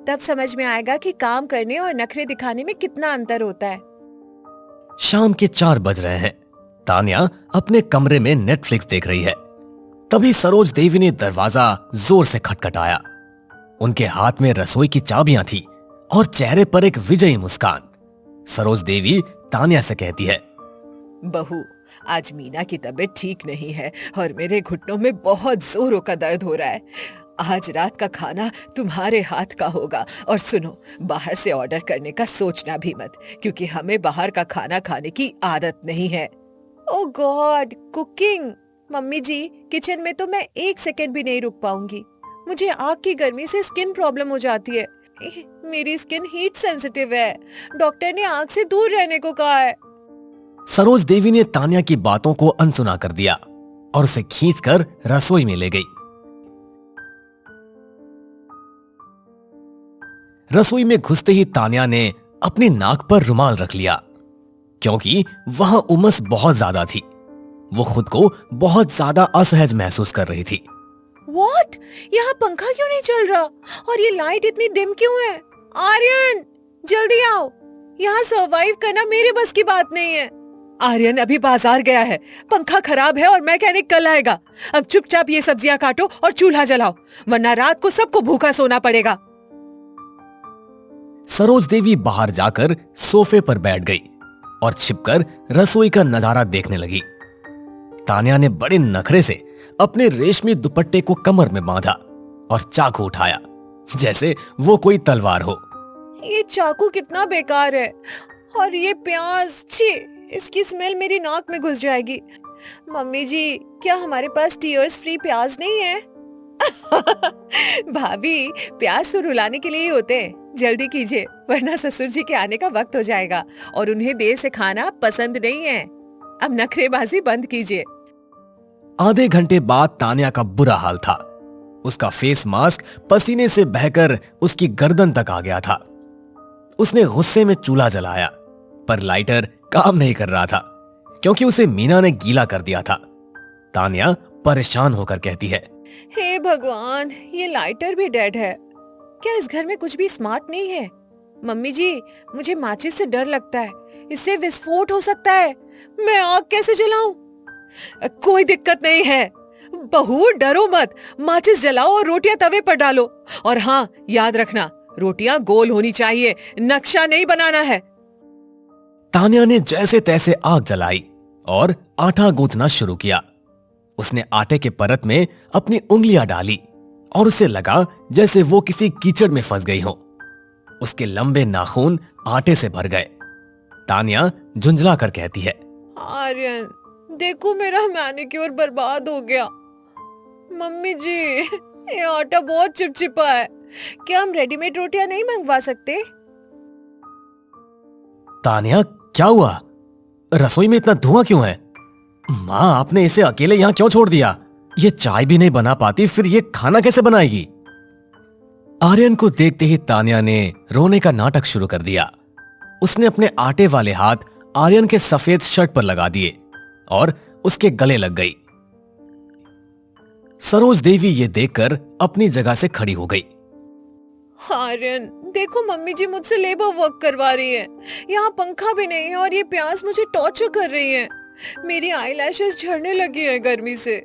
तब समझ में आएगा कि काम करने और नखरे दिखाने में कितना अंतर होता है। शाम के 4 बज रहे हैं। तान्या अपने कमरे में नेटफ्लिक्स देख रही है। तभी सरोज देवी ने दरवाजा जोर से खटखटाया। उनके हाथ में रसोई की चाबियां थी और चेहरे पर एक विजयी मुस्कान। सरोज देवी तान्या से कहती है, बहू, आज मीना की तबीयत ठीक नहीं है और मेरे घुटनों में बहुत जोरों का दर्द हो रहा है। आज रात का खाना तुम्हारे हाथ का होगा। और सुनो, बाहर से ऑर्डर करने का सोचना भी मत, क्योंकि हमें बाहर का खाना खाने की आदत नहीं है। ओह गॉड, कुकिंग। मम्मी जी, किचन में तो मैं 1 सेकंड भी नहीं रुक पाऊंगी। मुझे आग की गर्मी से स्किन प्रॉब्लम हो जाती है। मेरी स्किन हीट सेंसिटिव है। डॉक्टर ने आग से दूर रहने को कहा है। सरोज देवी ने तान्या की बातों को अनसुना कर दिया और उसे खींचकर रसोई में ले गई। रसोई में घुसते ही तान्या ने अपनी नाक पर रुमाल रख लिया, क्योंकि वहां उमस बहुत ज्यादा थी। वो खुद को बहुत ज्यादा असहज महसूस कर रही थी। What? यहाँ पंखा क्यों नहीं चल रहा? और ये लाइट इतनी डिम क्यों है? आर्यन, जल्दी आओ। यहाँ सरवाइव करना मेरे बस की बात नहीं है। आर्यन अभी बाजार गया है। पंखा खराब है और मैकेनिक कल आएगा। अब चुपचाप ये सब्जियां काटो और चूल्हा जलाओ, वरना रात को सबको भूखा सोना पड़ेगा। सरोज देवी बाहर जाकर सोफे पर बैठ गई और छिपकर रसोई का नजारा देखने लगी। तान्या ने बड़े नखरे से अपने रेशमी दुपट्टे को कमर में बांधा और चाकू उठाया, जैसे वो कोई तलवार हो। ये चाकू कितना बेकार है। और ये प्याज, छी, इसकी स्मेल मेरी नाक में घुस जाएगी। मम्मी जी, क्या हमारे पास टीयर्स फ्री प्याज नहीं है? भाभी, प्याज तो रुलाने के लिए ही होते हैं। जल्दी कीजिए, वरना ससुर जी के आने का वक्त हो जाएगा और उन्हें देर से खाना पसंद नहीं है। अब नखरेबाजी बंद कीजिए। आधे घंटे बाद तान्या का बुरा हाल था। उसका फेस मास्क पसीने से बहकर उसकी गर्दन तक आ गया था। उसने गुस्से में चूल्हा जलाया, पर लाइटर काम नहीं कर रहा था, क्योंकि उसे मीना ने गीला कर दिया था। तान्या परेशान होकर कहती है, हे भगवान, ये लाइटर भी डेड है। क्या इस घर में कुछ भी स्मार्ट नहीं है? मम्मी जी, मुझे माचिस से डर लगता है, इससे विस्फोट हो सकता है। मैं आग कैसे जलाऊं? कोई दिक्कत नहीं है बहू, डरो मत। माचिस जलाओ और रोटियां तवे पर डालो। और हाँ, याद रखना, रोटियां गोल होनी चाहिए, नक्शा नहीं बनाना है। तान्या ने जैसे तैसे आग जलाई और आटा गूंथना शुरू किया। उसने आटे के परत में अपनी उंगलियां डाली और उसे लगा जैसे वो किसी कीचड़ में फंस गई हो। उसके लंबे नाखून आटे से भर गए। तान्या झुंझला कर कहती है, आर्यन, देखो मेरा मैनिक्योर बर्बाद हो गया। मम्मी जी, ये आटा बहुत चिपचिपा है। क्या हम रेडीमेड रोटियां नहीं मंगवा सकते? तान्या, क्या हुआ? रसोई में इतना धुआं क्यों है? माँ, आपने इसे अकेले यहाँ क्यों छोड़ दिया? ये चाय भी नहीं बना पाती, फिर ये खाना कैसे बनाएगी? आर्यन को देखते ही तान्या ने रोने का नाटक शुरू कर दिया। उसने अपने आटे वाले हाथ आर्यन के सफेद शर्ट पर लगा दिए और उसके गले लग गई। सरोज देवी ये देखकर अपनी जगह से खड़ी हो गई। आर्यन, देखो मम्मी जी मुझसे लेबर वर्क करवा रही है। यहाँ पंखा भी नहीं है और ये प्यास मुझे टॉर्चर कर रही है। मेरी आईलैशेस झड़ने लगी है गर्मी से।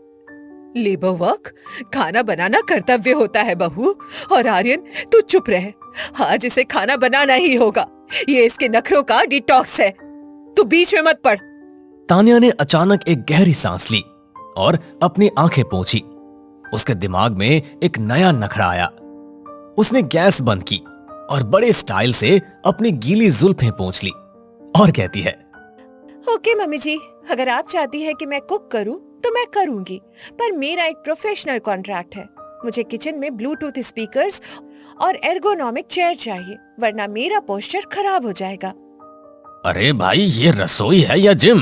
Labour work? खाना बनाना कर्तव्य होता है बहू। और आर्यन, तू चुप रह। आज इसे खाना बनाना ही होगा। ये इसके नखरों का डिटॉक्स है। तू बीच में मत पड़। तान्या ने अचानक एक गहरी सांस ली और अपनी आंखें पोंछी। उसके दिमाग में एक नया नखरा आया। उसने गैस बंद की और बड़े स्टाइल से अपनी गीली जुल्फें पोंछ ली और कहती है, ओके मम्मी जी, अगर आप चाहती है कि मैं कुक करूं तो मैं करूंगी, पर मेरा एक प्रोफेशनल कॉन्ट्रैक्ट है। मुझे किचन में ब्लूटूथ स्पीकर्स और एर्गोनॉमिक चेयर चाहिए, वरना मेरा पोस्चर खराब हो जाएगा। अरे भाई, ये रसोई है या जिम?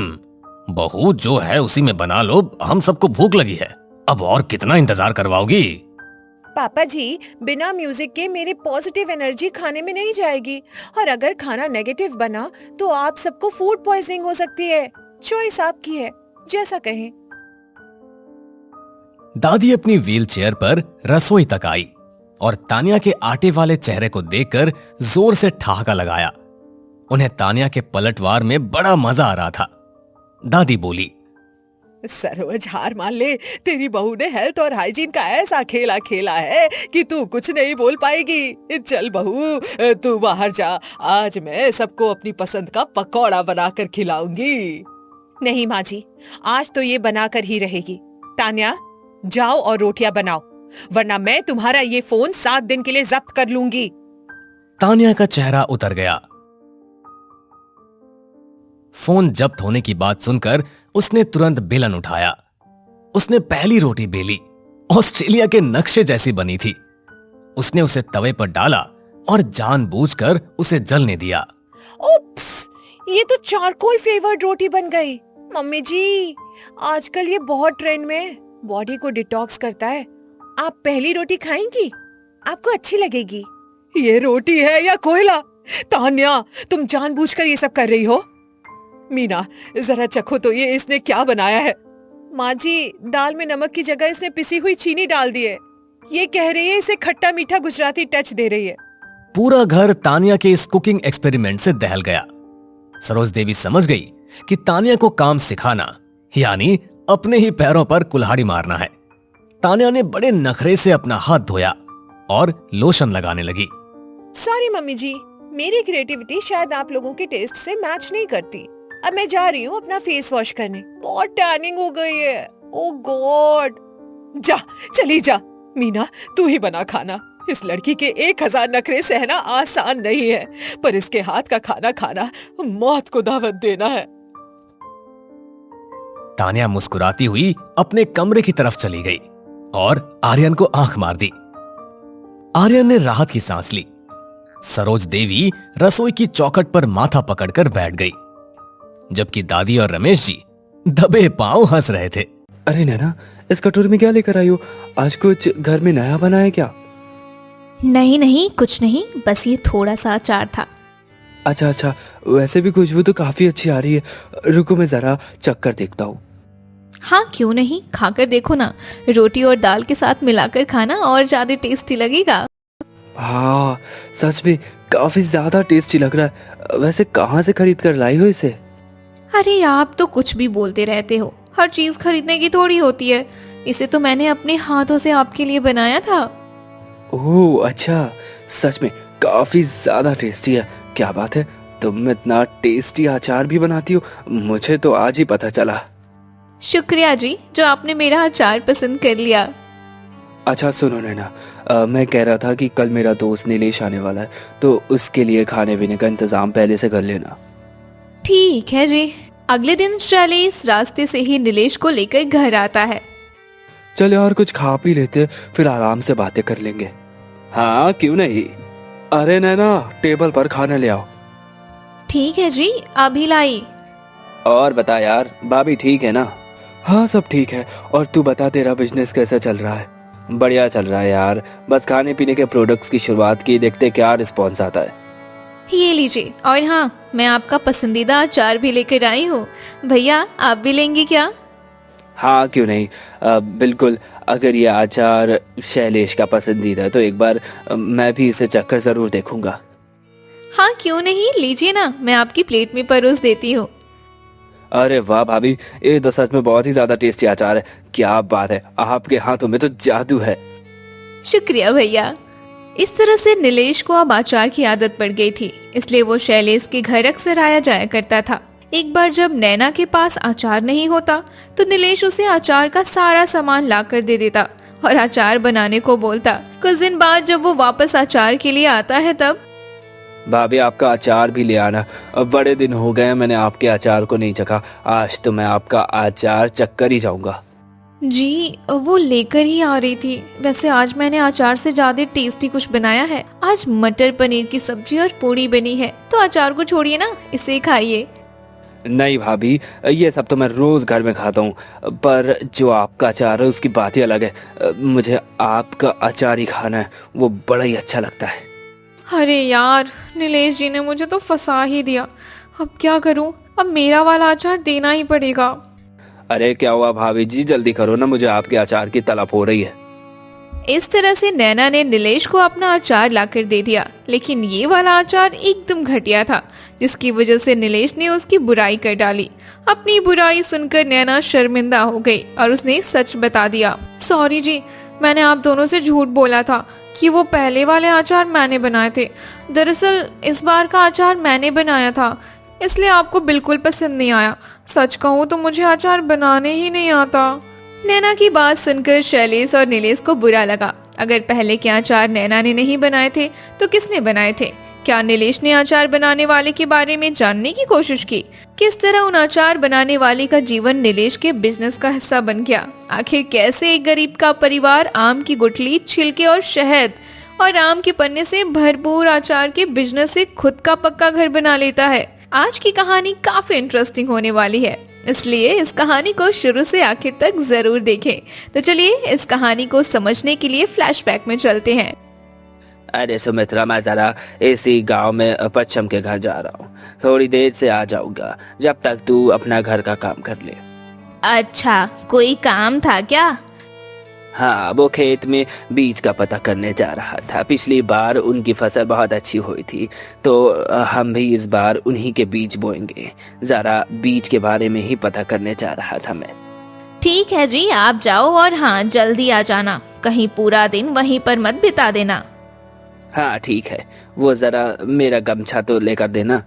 बहू जो है उसी में बना लो। हम सबको भूख लगी है, अब और कितना इंतजार करवाओगी? पापा जी, बिना म्यूजिक के मेरे पॉजिटिव एनर्जी खाने में नहीं जाएगी, और अगर खाना नेगेटिव बना तो आप सबको फूड पॉइजनिंग हो सकती है। चॉइस आपकी है, जैसा कहें। दादी अपनी व्हील चेयर पर रसोई तक आई और तान्या के आटे वाले चेहरे को देखकर जोर से ठहाका लगाया। उन्हें तान्या के पलटवार में बड़ा मजा आ रहा था। दादी बोली, सरोज, हार मान ले। तेरी बहू ने हेल्थ और हाइजीन का ऐसा खेला खेला है कि तू कुछ नहीं बोल पाएगी। चल बहू, तू बाहर जा। आज मैं सबको अपनी पसंद का पकौड़ा बनाकर खिलाऊंगी। नहीं माँ जी, आज तो ये बनाकर ही रहेगी। तान्या, जाओ और रोटियां बनाओ, वरना मैं तुम्हारा ये फोन 7 दिन के लिए जब्त कर लूंगी। तान्या का चेहरा उतर गया। फोन जब्त होने की बात सुनकर उसने तुरंत बेलन उठाया। उसने पहली रोटी बेली, ऑस्ट्रेलिया के नक्शे जैसी बनी थी। उसने उसे तवे पर डाला और जानबूझकर उसे जलने दिया। ओप्स, ये तो चारकोल फ्लेवर्ड रोटी बन गई। मम्मी जी, आजकल ये बहुत ट्रेंड में है, बॉडी को डिटॉक्स करता है। आप पहली रोटी खाएंगी? आपको अच्छी लगेगी। ये रोटी है या कोयला? तान्या, तुम जानबूझकर ये सब कर रही हो? मीना, जरा चखो तो ये इसने क्या बनाया है। माँ जी, दाल में नमक की जगह इसने पिसी हुई चीनी डाल दी है। ये कह रही है इसे खट्टा मीठा गुजराती टच दे रही है। पूरा घर तान्या के इस कुकिंग एक्सपेरिमेंट से दहल गया। सरोज देवी समझ गई कि तान्या को काम सिखाना यानी अपने ही पैरों पर कुल्हाड़ी मारना है। तान्या ने बड़े नखरे से अपना हाथ धोया और लोशन लगाने लगी। सॉरी मम्मी जी, मेरी क्रिएटिविटी शायद आप लोगों के टेस्ट से मैच नहीं करती। अब मैं जा रही हूँ अपना फेस वॉश करने, बहुत टैनिंग हो गई है। ओह गॉड। जा, चली जा। मीना, तू ही बना खाना। इस लड़की के 1000 नखरे सहना आसान नहीं है, पर इसके हाथ का खाना खाना मौत को दावत देना है। तान्या मुस्कुराती हुई अपने कमरे की तरफ चली गई और आर्यन को आंख मार दी। आर्यन ने राहत की सांस ली। सरोज देवी रसोई की चौखट पर माथा पकड़कर बैठ गई, जबकि दादी और रमेश जी दबे पांव हंस रहे थे। अरे नैना, इस कटोरी में क्या लेकर आई हो? आज कुछ घर में नया बना है क्या? नहीं नहीं, कुछ नहीं, बस ये थोड़ा सा अचार था। अच्छा अच्छा, वैसे भी खुशबू तो काफी अच्छी आ रही है। रुको मैं जरा चख कर देखता हूँ। हाँ क्यों नहीं, खाकर देखो ना। रोटी और दाल के साथ मिलाकर खाना और ज्यादा टेस्टी लगेगा। हाँ, सच में काफी ज्यादा टेस्टी लग रहा है। वैसे कहाँ से खरीद कर लाई हो इसे? अरे आप तो कुछ भी बोलते रहते हो, हर चीज खरीदने की थोड़ी होती है। इसे तो मैंने अपने हाथों से आपके लिए बनाया था। ओह अच्छा, सच में काफी ज्यादा टेस्टी है। क्या बात है, तुम इतना टेस्टी अचार भी बनाती हो, मुझे तो आज ही पता चला। शुक्रिया जी, जो आपने मेरा अचार पसंद कर लिया। अच्छा सुनो नैना, मैं कह रहा था कि कल मेरा दोस्त नीलेश आने वाला है, तो उसके लिए खाने पीने का इंतजाम पहले से कर लेना। ठीक है जी। अगले दिन शैलेश रास्ते से ही नीलेश को लेकर घर आता है। चल यार कुछ खा पी लेते, फिर आराम से बातें कर लेंगे। हाँ क्यों नहीं। अरे नैना, टेबल पर खाना ले आओ। ठीक है जी, अभी लाई। और बता यार, भाभी ठीक है ना? हाँ सब ठीक है। और तू बता, तेरा बिजनेस कैसा चल रहा है? बढ़िया चल रहा है यार, बस खाने पीने के प्रोडक्ट्स की शुरुआत की, देखते क्या रिस्पॉन्स आता है। ये लीजिए, और हाँ मैं आपका पसंदीदा अचार भी लेकर आई हूँ। भैया आप भी लेंगे क्या? हाँ क्यों नहीं, बिल्कुल। अगर ये अचार शैलेश का पसंदीदा है तो एक बार मैं भी इसे चखकर जरूर देखूंगा। हाँ क्यों नहीं, लीजिए ना, मैं आपकी प्लेट में परोस देती हूँ। अरे वाह भाभी, ये तो सच में बहुत ही ज्यादा टेस्टी अचार है। क्या बात है, आपके हाथों में तो जादू है। शुक्रिया भैया। इस तरह से नीलेश को अब अचार की आदत पड़ गई थी, इसलिए वो शैलेश के घर अक्सर आया जाया करता था। एक बार जब नैना के पास अचार नहीं होता तो नीलेश उसे अचार का सारा सामान ला कर दे देता और अचार बनाने को बोलता। कुछ दिन बाद जब वो वापस अचार के लिए आता है तब भाभी आपका अचार भी ले आना, अब बड़े दिन हो गए मैंने आपके अचार को नहीं चखा। आज तो मैं आपका अचार चखकर ही जाऊंगा। जी वो लेकर ही आ रही थी। वैसे आज मैंने अचार से ज्यादा टेस्टी कुछ बनाया है। आज मटर पनीर की सब्जी और पूरी बनी है, तो अचार को छोड़िए ना, इसे खाइए। नहीं भाभी, ये सब तो मैं रोज घर में खाता हूँ, पर जो आपका अचार है उसकी बात ही अलग है। मुझे आपका अचार ही खाना है, वो बड़ा ही अच्छा लगता है। अरे यार, नीलेश जी ने मुझे तो फंसा ही दिया। अब क्या करूं, अब मेरा वाला अचार देना ही पड़ेगा। अरे क्या हुआ भाभी जी, जल्दी करो ना, मुझे आपके अचार की तलब हो रही है। इस तरह से नैना ने नीलेश को अपना अचार लाकर दे दिया, लेकिन ये वाला अचार एकदम घटिया था, जिसकी वजह से नीलेश ने उसकी बुराई कर डाली। अपनी बुराई सुनकर नैना शर्मिंदा हो गई और उसने सच बता दिया। सॉरी जी, मैंने आप दोनों से झूठ बोला था कि वो पहले वाले अचार मैंने बनाए थे। दरअसल इस बार का अचार मैंने बनाया था, इसलिए आपको बिल्कुल पसंद नहीं आया। सच कहूँ तो मुझे अचार बनाने ही नहीं आता। नैना की बात सुनकर शैलेश और नीलेश को बुरा लगा। अगर पहले के अचार नैना ने नहीं बनाए थे तो किसने बनाए थे? क्या नीलेश ने अचार बनाने वाले के बारे में जानने की कोशिश की? किस तरह उन अचार बनाने वाले का जीवन नीलेश के बिजनेस का हिस्सा बन गया? आखिर कैसे एक गरीब का परिवार आम की गुठली, छिलके और शहद और आम के पन्ने से भरपूर अचार के बिजनेस से खुद का पक्का घर बना लेता है? आज की कहानी काफी इंटरेस्टिंग होने वाली है, इसलिए इस कहानी को शुरू से आखिर तक जरूर देखें। तो चलिए इस कहानी को समझने के लिए फ्लैशबैक में चलते हैं। अरे सुमित्रा, मैं जरा इसी गांव में पच्छम के घर जा रहा हूँ, थोड़ी देर से आ जाऊंगा, जब तक तू अपना घर का काम कर ले। अच्छा, कोई काम था क्या? हाँ, वो खेत में बीज का पता करने जा रहा था। पिछली बार उनकी फसल बहुत अच्छी हुई थी, तो हम भी इस बार उन्हीं के बीज बोएंगे। जरा बीज के बारे में ही पता करने जा रहा था मैं। ठीक है जी, आप जाओ, और हाँ जल्दी आ जाना, कहीं पूरा दिन वहीं पर मत बिता देना। हाँ ठीक है, वो जरा मेरा गमछा तो लेकर देना।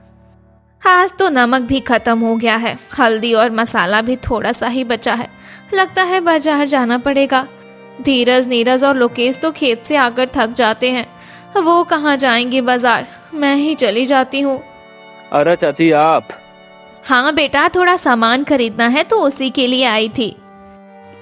आज तो नमक भी खत्म हो गया है, हल्दी और मसाला भी थोड़ा सा ही बचा है। लगता है बाजार जाना पड़ेगा। धीरज, नीरज और लोकेश तो खेत से आकर थक जाते हैं, वो कहाँ जाएंगे बाजार, मैं ही चली जाती हूँ। अरे चाची आप? हाँ बेटा, थोड़ा सामान खरीदना है तो उसी के लिए आई थी।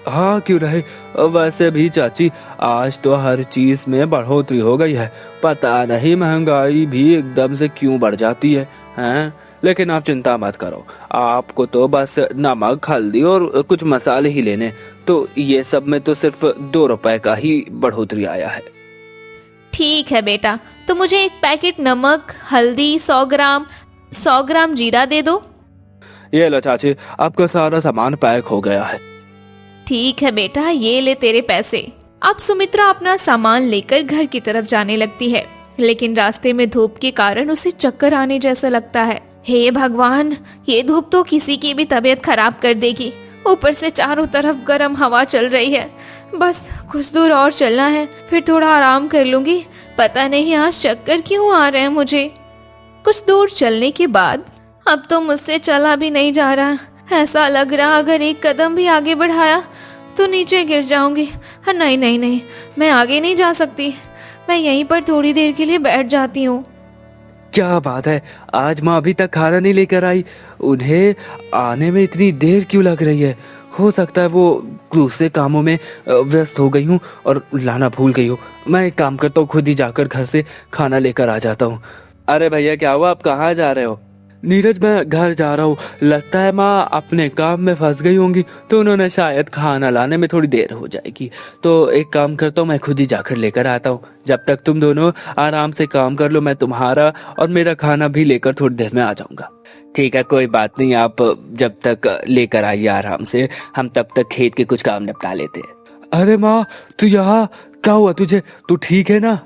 हाँ क्यों रहे, वैसे भी चाची आज तो हर चीज में बढ़ोतरी हो गई है। पता नहीं महंगाई भी एकदम से क्यों बढ़ जाती है, हैं? लेकिन आप चिंता मत करो, आपको तो बस नमक, हल्दी और कुछ मसाले ही लेने, तो ये सब में तो सिर्फ 2 रुपए का ही बढ़ोतरी आया है। ठीक है बेटा, तो मुझे एक पैकेट नमक, हल्दी, 100 ग्राम जीरा दे दो। ये लो चाची, आपका सारा सामान पैक हो गया है। ठीक है बेटा, ये ले तेरे पैसे। अब सुमित्रा अपना सामान लेकर घर की तरफ जाने लगती है, लेकिन रास्ते में धूप के कारण उसे चक्कर आने जैसा लगता है। हे भगवान, ये धूप तो किसी की भी तबीयत खराब कर देगी। ऊपर से चारों तरफ गर्म हवा चल रही है। बस कुछ दूर और चलना है, फिर थोड़ा आराम कर लूंगी। पता नहीं आज चक्कर क्यों आ रहे हैं मुझे। कुछ दूर चलने के बाद अब तो मुझसे चला भी नहीं जा रहा। ऐसा लग रहा अगर एक कदम भी आगे बढ़ाया तो नीचे गिर जाऊंगी। नहीं नहीं नहीं, मैं आगे नहीं जा सकती। मैं यहीं पर थोड़ी देर के लिए बैठ जाती हूँ। क्या बात है, आज माँ अभी तक खाना नहीं लेकर आई? उन्हें आने में इतनी देर क्यों लग रही है? हो सकता है वो दूसरे कामों में व्यस्त हो गई हूँ और लाना भूल गई हूँ। मैं एक काम करता हूँ, खुद ही जाकर घर से खाना लेकर आ जाता हूँ। अरे भैया, क्या हुआ? आप कहाँ जा रहे हो? नीरज, मैं घर जा रहा हूँ। लगता है माँ अपने काम में फंस गई होंगी, तो उन्होंने शायद खाना लाने में थोड़ी देर हो जाएगी। तो एक काम करता हूँ, मैं खुद ही जाकर लेकर आता हूँ। जब तक तुम दोनों आराम से काम कर लो, मैं तुम्हारा और मेरा खाना भी लेकर थोड़ी देर में आ जाऊंगा। ठीक है, कोई बात नहीं, आप जब तक लेकर आइए आराम से, हम तब तक खेत के कुछ काम निपटा लेते हैं। अरे माँ, तू यहाँ क्या हुआ तुझे? तू ठीक है ना?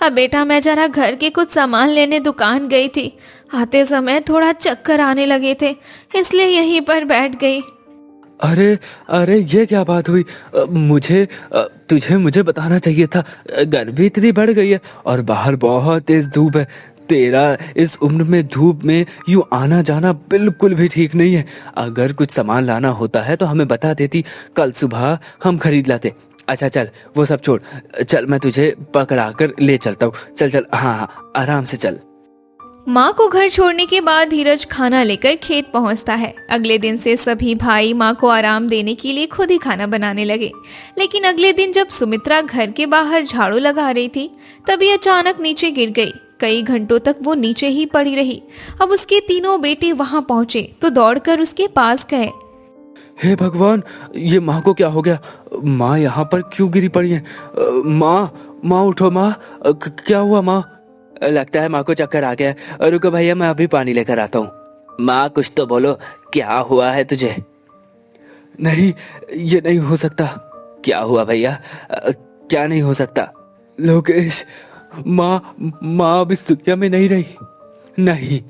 अब बेटा, मैं जरा घर के कुछ सामान लेने दुकान गई थी। आते समय थोड़ा चक्कर आने लगे थे, इसलिए यहीं पर बैठ गई। अरे अरे, ये क्या बात हुई? तुझे मुझे बताना चाहिए था। गर्मी इतनी बढ़ गई है और बाहर बहुत तेज धूप है। तेरा इस उम्र में धूप में यूं आना जाना बिल्कुल भी ठीक नहीं है। अगर कुछ सामान लाना होता है तो हमें बता देती, कल सुबह हम खरीद लाते। अच्छा चल, वो सब छोड़, चल मैं तुझे पकड़ा कर ले चलता हूँ। चल चल, हाँ हाँ, आराम से चल। माँ को घर छोड़ने के बाद धीरज खाना लेकर खेत पहुँचता है। अगले दिन से सभी भाई माँ को आराम देने के लिए खुद ही खाना बनाने लगे। लेकिन अगले दिन जब सुमित्रा घर के बाहर झाड़ू लगा रही थी, तभी अचानक नीचे गिर गई। कई घंटों तक वो नीचे ही पड़ी रही। अब उसके तीनों बेटे वहाँ पहुँचे तो दौड़कर उसके पास गए। हे भगवान, ये माँ को क्या हो गया? माँ यहाँ पर क्यों गिरी पड़ी है? माँ उठो माँ, क्या हुआ माँ? लगता है माँ को चक्कर आ गया। रुको भैया, मैं अभी पानी लेकर आता हूँ। माँ कुछ तो बोलो, क्या हुआ है तुझे? नहीं, ये नहीं हो सकता। क्या हुआ भैया? क्या नहीं हो सकता? लोकेश, माँ अब इस दुनिया में नहीं रही। नहीं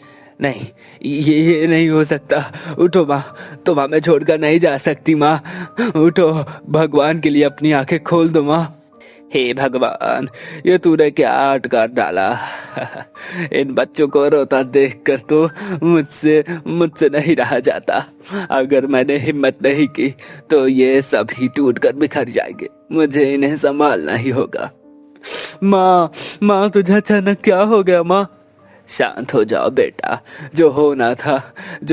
नहीं, ये नहीं हो सकता। उठो माँ, तो माँ मैं छोड़कर नहीं जा सकती। माँ उठो, भगवान के लिए अपनी आंखें खोल दो माँ। हे भगवान, ये तूने क्या अटका डाला? इन बच्चों को रोता देखकर तो मुझसे नहीं रहा जाता। अगर मैंने हिम्मत नहीं की तो ये सभी टूटकर बिखर जाएंगे। मुझे इन्हें संभालना ही होगा। माँ तुझे अचानक क्या हो गया? माँ शांत हो जाओ बेटा। जो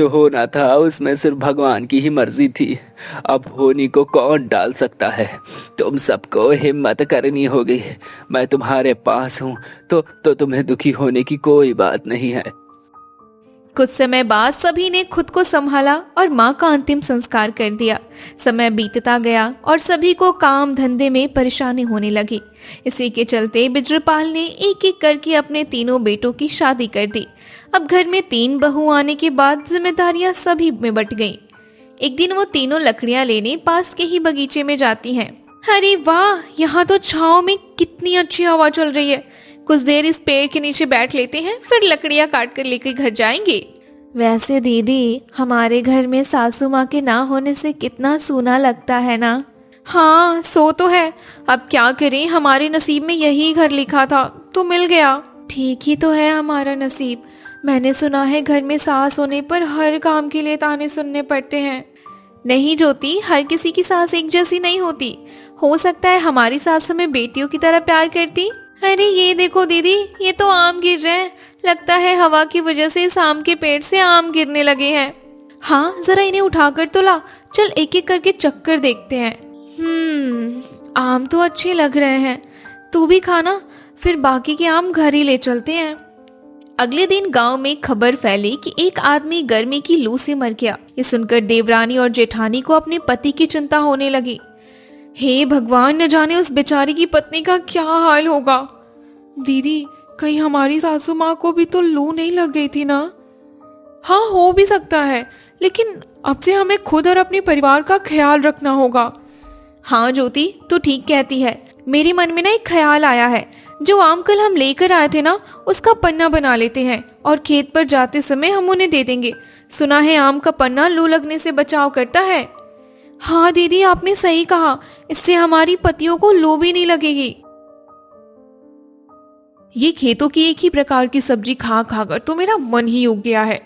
होना था उसमें सिर्फ भगवान की ही मर्जी थी। अब होनी को कौन डाल सकता है? तुम सबको हिम्मत करनी होगी। मैं तुम्हारे पास हूँ तो तुम्हें दुखी होने की कोई बात नहीं है। कुछ समय बाद सभी ने खुद को संभाला और माँ का अंतिम संस्कार कर दिया। समय बीतता गया और सभी को काम धंधे में परेशानी होने लगी। इसी के चलते बिजरपाल ने एक एक करके अपने तीनों बेटों की शादी कर दी। अब घर में 3 बहू आने के बाद जिम्मेदारियां सभी में बंट गईं। एक दिन वो तीनों लकड़ियां लेने पास के ही बगीचे में जाती हैं। अरे वाह, यहाँ तो छाँव में कितनी अच्छी हवा चल रही है। कुछ देर इस पेड़ के नीचे बैठ लेते हैं, फिर लकड़ियां काट कर लेकर घर जाएंगे। वैसे दीदी, हमारे घर में सासू माँ के ना होने से कितना सूना लगता है ना। हाँ, सो तो है। अब क्या करें, हमारे नसीब में यही घर लिखा था तो मिल गया। ठीक ही तो है हमारा नसीब। मैंने सुना है घर में सास होने पर हर काम के लिए ताने सुनने पड़ते हैं। नहीं ज्योति, हर किसी की सास एक जैसी नहीं होती। हो सकता है हमारी सास हमें बेटियों की तरह प्यार करती। अरे ये देखो दीदी, ये तो आम गिर रहे हैं। लगता है हवा की वजह से इस आम के पेड़ से आम गिरने लगे हैं। हाँ, जरा इन्हें उठाकर तो ला। चल एक एक करके चक्कर देखते हैं। आम तो अच्छे लग रहे हैं। तू भी खाना, फिर बाकी के आम घर ही ले चलते हैं। अगले दिन गांव में खबर फैली कि एक आदमी गर्मी की लू से मर गया। ये सुनकर देवरानी और जेठानी को अपने पति की चिंता होने लगी। हे भगवान, न जाने उस बेचारी की पत्नी का क्या हाल होगा। दीदी, कहीं हमारी सासू माँ को भी तो लू नहीं लग गई थी ना? हाँ, हो भी सकता है, लेकिन अब से हमें खुद और अपने परिवार का ख्याल रखना होगा। हाँ ज्योति, तू ठीक कहती है। मेरे मन में ना एक ख्याल आया है। जो आम कल हम लेकर आए थे ना, उसका पन्ना बना लेते हैं और खेत पर जाते समय हम उन्हें दे देंगे। सुना है आम का पन्ना लू लगने से बचाव करता है। हाँ दीदी, आपने सही कहा, इससे हमारी पत्तियों को लू भी नहीं लगेगी। ये खेतों की एक ही प्रकार की सब्जी खा खा कर तो मेरा मन ही उग गया है।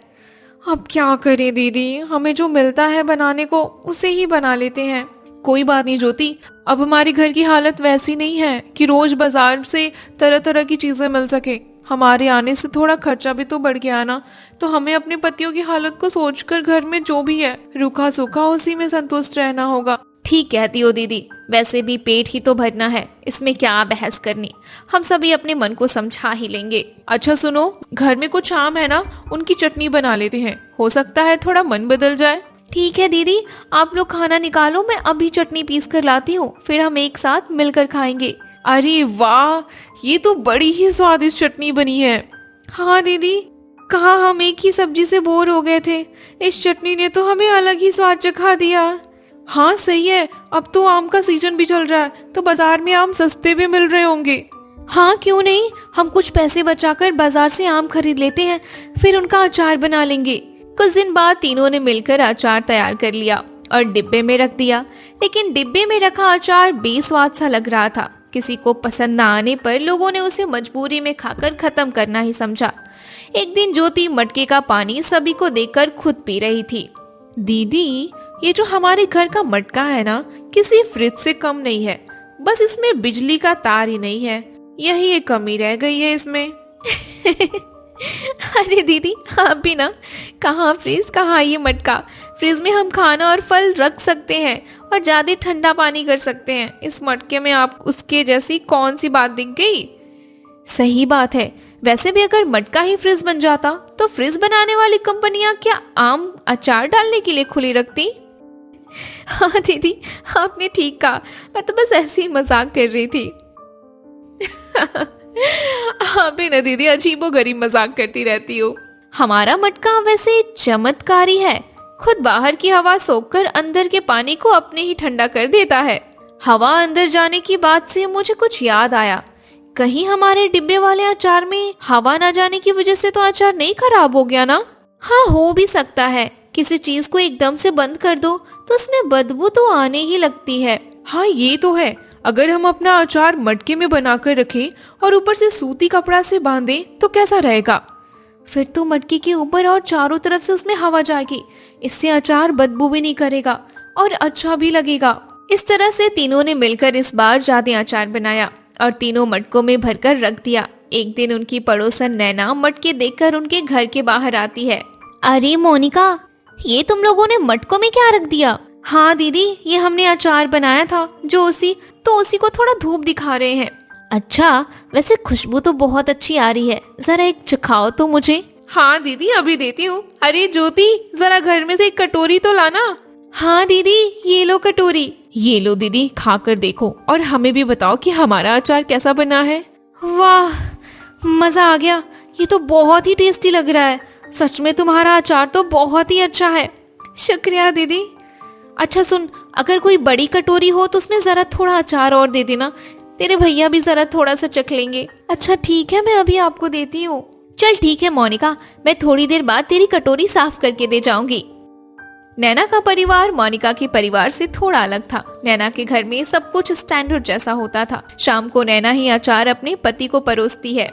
अब क्या करें दीदी, हमें जो मिलता है बनाने को उसे ही बना लेते हैं। कोई बात नहीं ज्योति, अब हमारे घर की हालत वैसी नहीं है कि रोज बाजार से तरह तरह की चीजें मिल सके। हमारे आने से थोड़ा खर्चा भी तो बढ़ गया ना, तो हमें अपने पतियों की हालत को सोचकर घर में जो भी है रूखा सूखा उसी में संतुष्ट रहना होगा। ठीक कहती हो दीदी, वैसे भी पेट ही तो भरना है, इसमें क्या बहस करनी। हम सभी अपने मन को समझा ही लेंगे। अच्छा सुनो, घर में कुछ आम है ना, उनकी चटनी बना लेते हैं, हो सकता है थोड़ा मन बदल जाए। ठीक है दीदी, आप लोग खाना निकालो, मैं अभी चटनी पीस कर लाती हूँ, फिर हम एक साथ मिलकर खाएंगे। अरे वाह, ये तो बड़ी ही स्वादिष्ट चटनी बनी है। हाँ दीदी, कहाँ हम एक ही सब्जी से बोर हो गए थे, इस चटनी ने तो हमें अलग ही स्वाद चखा दिया। हाँ सही है, अब तो आम का सीजन भी चल रहा है, तो बाजार में आम सस्ते भी मिल रहे होंगे। हाँ क्यों नहीं, हम कुछ पैसे बचाकर बाजार से आम खरीद लेते हैं, फिर उनका अचार बना लेंगे। कुछ दिन बाद तीनों ने मिलकर अचार तैयार कर लिया और डिब्बे में रख दिया। लेकिन डिब्बे में रखा अचार बेस्वाद सा लग रहा था। किसी को पसंद न आने पर लोगों ने उसे मजबूरी में खाकर खत्म करना ही समझा। एक दिन ज्योति मटके का पानी सभी को देकर खुद पी रही थी। दीदी, ये जो हमारे घर का मटका है ना, किसी फ्रिज से कम नहीं है, बस इसमें बिजली का तार ही नहीं है, यही एक कमी रह गई है इसमें। अरे दीदी, आप भी ना, कहाँ फ्रिज कहाँ ये मटका। फ्रिज में हम खाना और फल रख सकते हैं और ज्यादा ठंडा पानी कर सकते हैं। इस मटके में आप उसके जैसी कौन सी बात दिख गई? सही बात है। वैसे भी अगर मटका ही फ्रिज बन जाता तो फ्रिज बनाने वाली कंपनियां क्या आम अचार डालने के लिए खुली रखती? हाँ दीदी, आपने ठीक कहा, मैं तो बस ऐसे ही मजाक कर रही थी। आप भी ना दीदी अजीबोगरीब मजाक करती रहती हो। हमारा मटका वैसे चमत्कारी है, खुद बाहर की हवा सोखकर अंदर के पानी को अपने ही ठंडा कर देता है। हवा अंदर जाने की बात से मुझे कुछ याद आया, कहीं हमारे डिब्बे वाले अचार में हवा ना जाने की वजह से तो अचार नहीं खराब हो गया ना? हाँ, हो भी सकता है। किसी चीज को एकदम से बंद कर दो तो उसमें बदबू तो आने ही लगती है। हाँ ये तो है, अगर हम अपना अचार मटके में बनाकर रखें और ऊपर से सूती कपड़ा से बांधें तो कैसा रहेगा? फिर तो मटके के ऊपर और चारों तरफ से उसमें हवा जाएगी, इससे अचार बदबू भी नहीं करेगा और अच्छा भी लगेगा। इस तरह से तीनों ने मिलकर इस बार ज्यादा अचार बनाया और तीनों मटकों में भरकर रख दिया। एक दिन उनकी पड़ोसन नैना मटके देखकर उनके घर के बाहर आती है। अरे मोनिका, ये तुम लोगों ने मटकों में क्या रख दिया? हाँ दीदी, ये हमने अचार बनाया था, जो उसी को थोड़ा धूप दिखा रहे हैं। अच्छा, वैसे खुशबू तो बहुत अच्छी आ रही है, जरा एक चखाओ तो मुझे। हाँ दीदी, अभी देती हूँ। अरे ज्योति, जरा घर में से एक कटोरी तो लाना। हाँ दीदी, ये लो कटोरी। ये लो दीदी, खाकर देखो और हमें भी बताओ कि हमारा अचार कैसा बना है। वाह, मजा आ गया, ये तो बहुत ही टेस्टी लग रहा है। सच में तुम्हारा अचार तो बहुत ही अच्छा है। शुक्रिया दीदी। अच्छा सुन, अगर कोई बड़ी कटोरी हो तो उसमें जरा थोड़ा अचार और दे देना, तेरे भैया भी जरा थोड़ा सा चख लेंगे। अच्छा ठीक है, मैं अभी आपको देती हूँ। चल ठीक है मोनिका, मैं थोड़ी देर बाद तेरी कटोरी साफ करके दे जाऊंगी। नैना का परिवार मोनिका के परिवार से थोड़ा अलग था। नैना के घर में सब कुछ स्टैंडर्ड जैसा होता था। शाम को नैना ही अचार अपने पति को परोसती है।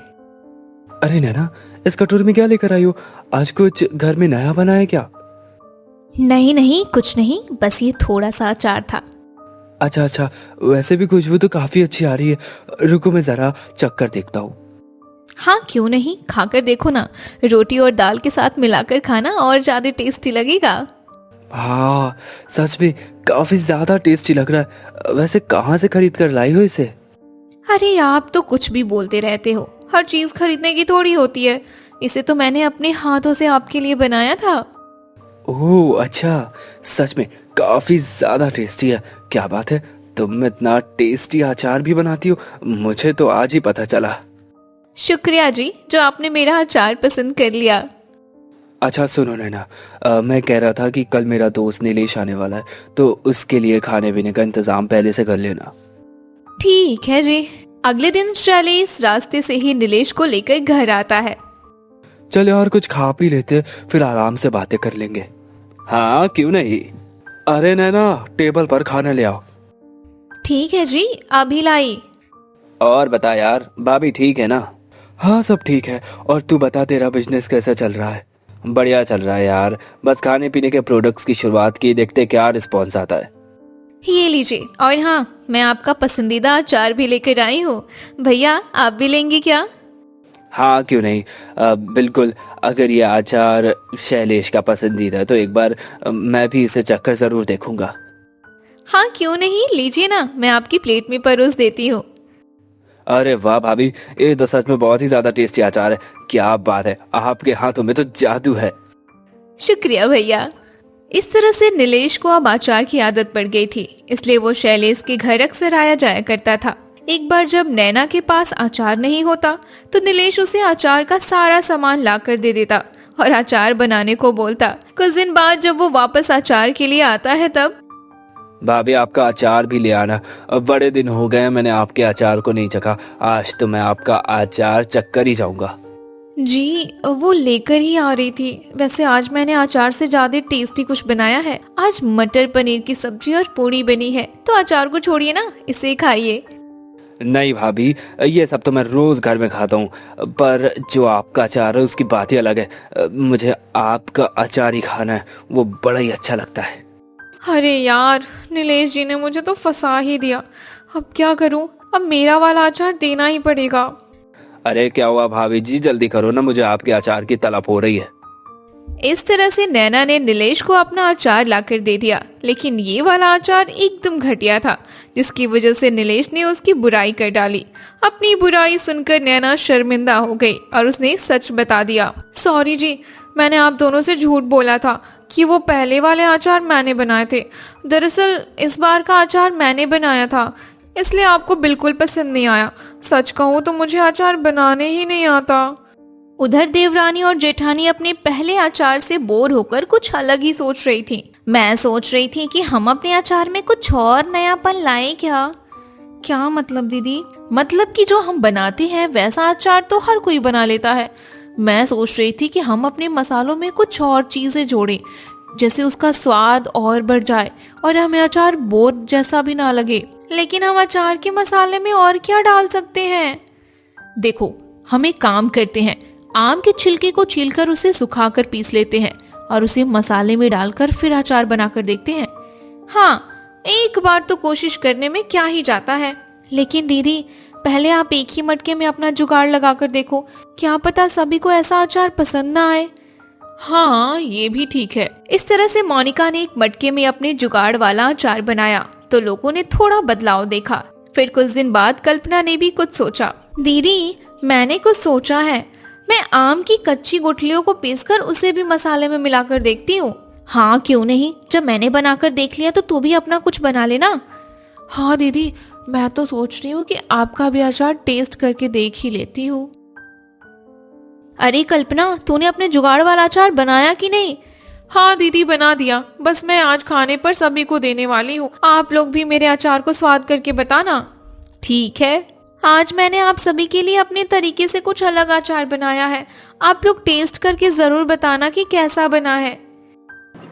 अरे नैना, इस कटोरी में क्या लेकर आई हो? आज कुछ घर में नया बना है क्या? नहीं नहीं, कुछ नहीं, बस ये थोड़ा सा अचार था। अच्छा, वैसे भी खुशबू तो काफी अच्छी आ रही है, रुको मैं जरा चख कर देखता हूँ। हाँ क्यों नहीं, खाकर देखो ना, रोटी और दाल के साथ मिलाकर खाना और ज्यादा टेस्टी लगेगा। हाँ सच में काफी ज्यादा टेस्टी लग रहा है। वैसे कहाँ से खरीद कर लाई हो इसे? अरे आप तो कुछ भी बोलते रहते हो, हर चीज खरीदने की थोड़ी होती है। इसे तो मैंने अपने हाथों से आपके लिए बनाया था। ओह अच्छा, सच में काफी ज्यादा टेस्टी है। क्या बात है, तुम इतना टेस्टी अचार भी बनाती हो, मुझे तो आज ही पता चला। शुक्रिया जी, जो आपने मेरा अचार पसंद कर लिया। अच्छा सुनो नैना, मैं कह रहा था कि कल मेरा दोस्त नीलेश आने वाला है, तो उसके लिए खाने पीने का इंतजाम पहले से कर लेना। ठीक है जी। अगले दिन शैलेश रास्ते से ही नीलेश को लेकर घर आता है। चल यार कुछ खा पी लेते, फिर आराम से बातें कर लेंगे। हाँ क्यों नहीं। अरे नैना, टेबल पर खाना ले आओ। ठीक है जी, अभी लाई। और बता यार, भाभी ठीक है ना? हाँ सब ठीक है। और तू बता, तेरा बिजनेस कैसा चल रहा है? बढ़िया चल रहा है यार, बस खाने पीने के प्रोडक्ट्स की शुरुआत की, देखते क्या रिस्पॉन्स आता है। ये लीजिए, और हाँ, मैं आपका पसंदीदा अचार भी लेकर आई हूँ। भैया आप भी लेंगे क्या? हाँ क्यों नहीं, बिल्कुल। अगर ये अचार शैलेश का पसंदीदा है तो एक बार मैं भी इसे चखकर जरूर देखूंगा। हाँ क्यों नहीं, लीजिए ना, मैं आपकी प्लेट में परोस देती हूँ। अरे वाह भाभी, ये तो सच में बहुत ही ज्यादा टेस्टी अचार है। क्या बात है, आपके हाथों में तो जादू है। शुक्रिया भैया। इस तरह से नीलेश को अब अचार की आदत पड़ गई थी, इसलिए वो शैलेश के घर अक्सर आया जाया करता था। एक बार जब नैना के पास अचार नहीं होता तो नीलेश उसे अचार का सारा सामान ला कर दे देता और अचार बनाने को बोलता। कुछ दिन बाद जब वो वापस अचार के लिए आता है तब भाभी आपका अचार भी ले आना, अब बड़े दिन हो गए मैंने आपके अचार को नहीं चखा। आज तो मैं आपका अचार चखकर ही जाऊंगा। जी, वो लेकर ही आ रही थी। वैसे आज मैंने अचार से ज्यादा टेस्टी कुछ बनाया है। आज मटर पनीर की सब्जी और पूरी बनी है, तो अचार को छोड़िए ना, इसे खाइए। नहीं भाभी, ये सब तो मैं रोज घर में खाता हूँ, पर जो आपका अचार है उसकी बात ही अलग है। मुझे आपका अचार ही खाना है, वो बड़ा ही अच्छा लगता है। अरे यार, नीलेश जी ने मुझे तो फंसा ही दिया। अब क्या करूं? अब मेरा वाला अचार देना ही पड़ेगा। अरे क्या हुआ भाभी जी, जल्दी करो ना, मुझे आपके अचार की तलब हो रही है। इस तरह से नैना ने नीलेश को अपना अचार लाकर दे दिया, लेकिन ये वाला अचार एकदम घटिया था, जिसकी वजह से नीलेश ने उसकी बुराई कर डाली। अपनी बुराई सुनकर नैना शर्मिंदा हो गई और उसने सच बता दिया। सॉरी जी, मैंने आप दोनों से झूठ बोला था कि वो पहले वाले अचार मैंने बनाए थे। दरअसल इस बार का अचार मैंने बनाया था, इसलिए आपको बिल्कुल पसंद नहीं आया। सच कहूँ तो मुझे अचार बनाने ही नहीं आता। उधर देवरानी और जेठानी अपने पहले अचार से बोर होकर कुछ अलग ही सोच रही थी। मैं सोच रही थी कि हम अपने अचार में कुछ और नयापन लाएं क्या? क्या मतलब दीदी? मतलब कि जो हम बनाते हैं वैसा अचार तो हर कोई बना लेता है। मैं सोच रही थी कि हम अपने मसालों में कुछ और चीजें जोड़ें, जैसे उसका स्वाद और बढ़ जाए और हमें अचार बोर जैसा भी ना लगे। लेकिन हम अचार के मसाले में और क्या डाल सकते हैं? देखो, हम एक काम करते हैं, आम के छिलके को छीलकर उसे सुखाकर पीस लेते हैं और उसे मसाले में डालकर फिर अचार बनाकर देखते हैं। हाँ, एक बार तो कोशिश करने में क्या ही जाता है। लेकिन दीदी, पहले आप एक ही मटके में अपना जुगाड़ लगाकर देखो, क्या पता सभी को ऐसा अचार पसंद ना आए। हाँ, ये भी ठीक है। इस तरह से मोनिका ने एक मटके में अपने जुगाड़ वाला अचार बनाया तो लोगों ने थोड़ा बदलाव देखा। फिर कुछ दिन बाद कल्पना ने भी कुछ सोचा। दीदी, मैंने कुछ सोचा है, मैं आम की कच्ची गुठलियों को पीसकर उसे भी मसाले में मिलाकर देखती हूँ। हाँ क्यों नहीं, जब मैंने बनाकर देख लिया तो तू भी अपना कुछ बना लेना। हाँ दीदी, मैं तो सोच रही हूँ कि आपका भी अचार टेस्ट करके देख ही लेती हूँ। अरे कल्पना, तूने अपने जुगाड़ वाला अचार बनाया कि नहीं? हाँ दीदी, बना दिया, बस मैं आज खाने पर सभी को देने वाली हूँ। आप लोग भी मेरे अचार को स्वाद करके बताना। ठीक है, आज मैंने आप सभी के लिए अपने तरीके से कुछ अलग अचार बनाया है। आप लोग टेस्ट करके जरूर बताना कि कैसा बना है।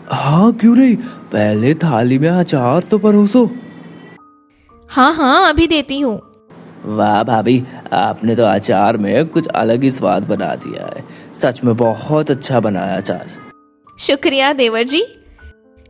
हाँ क्यों नहीं, पहले थाली में अचार तो परोसो। हाँ हाँ, अभी देती हूँ। वाह भाभी, आपने तो अचार में कुछ अलग ही स्वाद बना दिया है। सच में बहुत अच्छा बनाया अचार। शुक्रिया देवर जी।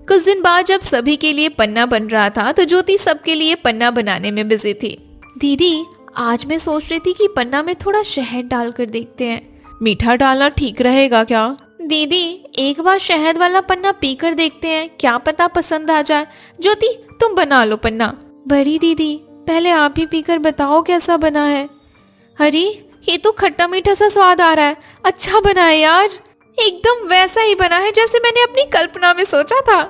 कुछ दिन बाद जब सभी के लिए पन्ना बन रहा था तो ज्योति सबके लिए पन्ना बनाने में बिजी थी। दीदी, आज मैं सोच रही थी कि पन्ना में थोड़ा शहद डालकर देखते हैं। मीठा डालना ठीक रहेगा क्या? दीदी, एक बार शहद वाला पन्ना पीकर देखते हैं, क्या पता पसंद आ जाए। ज्योति, तुम बना लो पन्ना। बड़ी दीदी, पहले आप ही पीकर बताओ कैसा बना है। अरे, ये तो खट्टा मीठा सा स्वाद आ रहा है। अच्छा बना है यार, एकदम वैसा ही बना है जैसे मैंने अपनी कल्पना में सोचा था।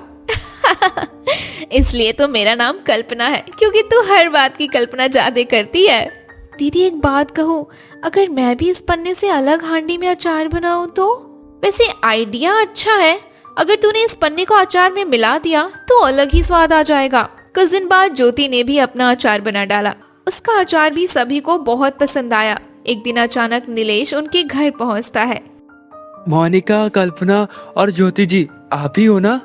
इसलिए तो मेरा नाम कल्पना है, क्योंकि तू हर बात की कल्पना ज्यादा करती है। दीदी एक बात कहूँ, अगर मैं भी इस पन्ने से अलग हांडी में अचार बनाऊं तो? वैसे आइडिया अच्छा है, अगर तूने इस पन्ने को अचार में मिला दिया तो अलग ही स्वाद आ जाएगा। कुछ दिन बाद ज्योति ने भी अपना अचार बना डाला। उसका अचार भी सभी को बहुत पसंद आया। एक दिन अचानक नीलेश उनके घर पहुंचता है। मोनिका, कल्पना और ज्योति जी, आप ही हो ना?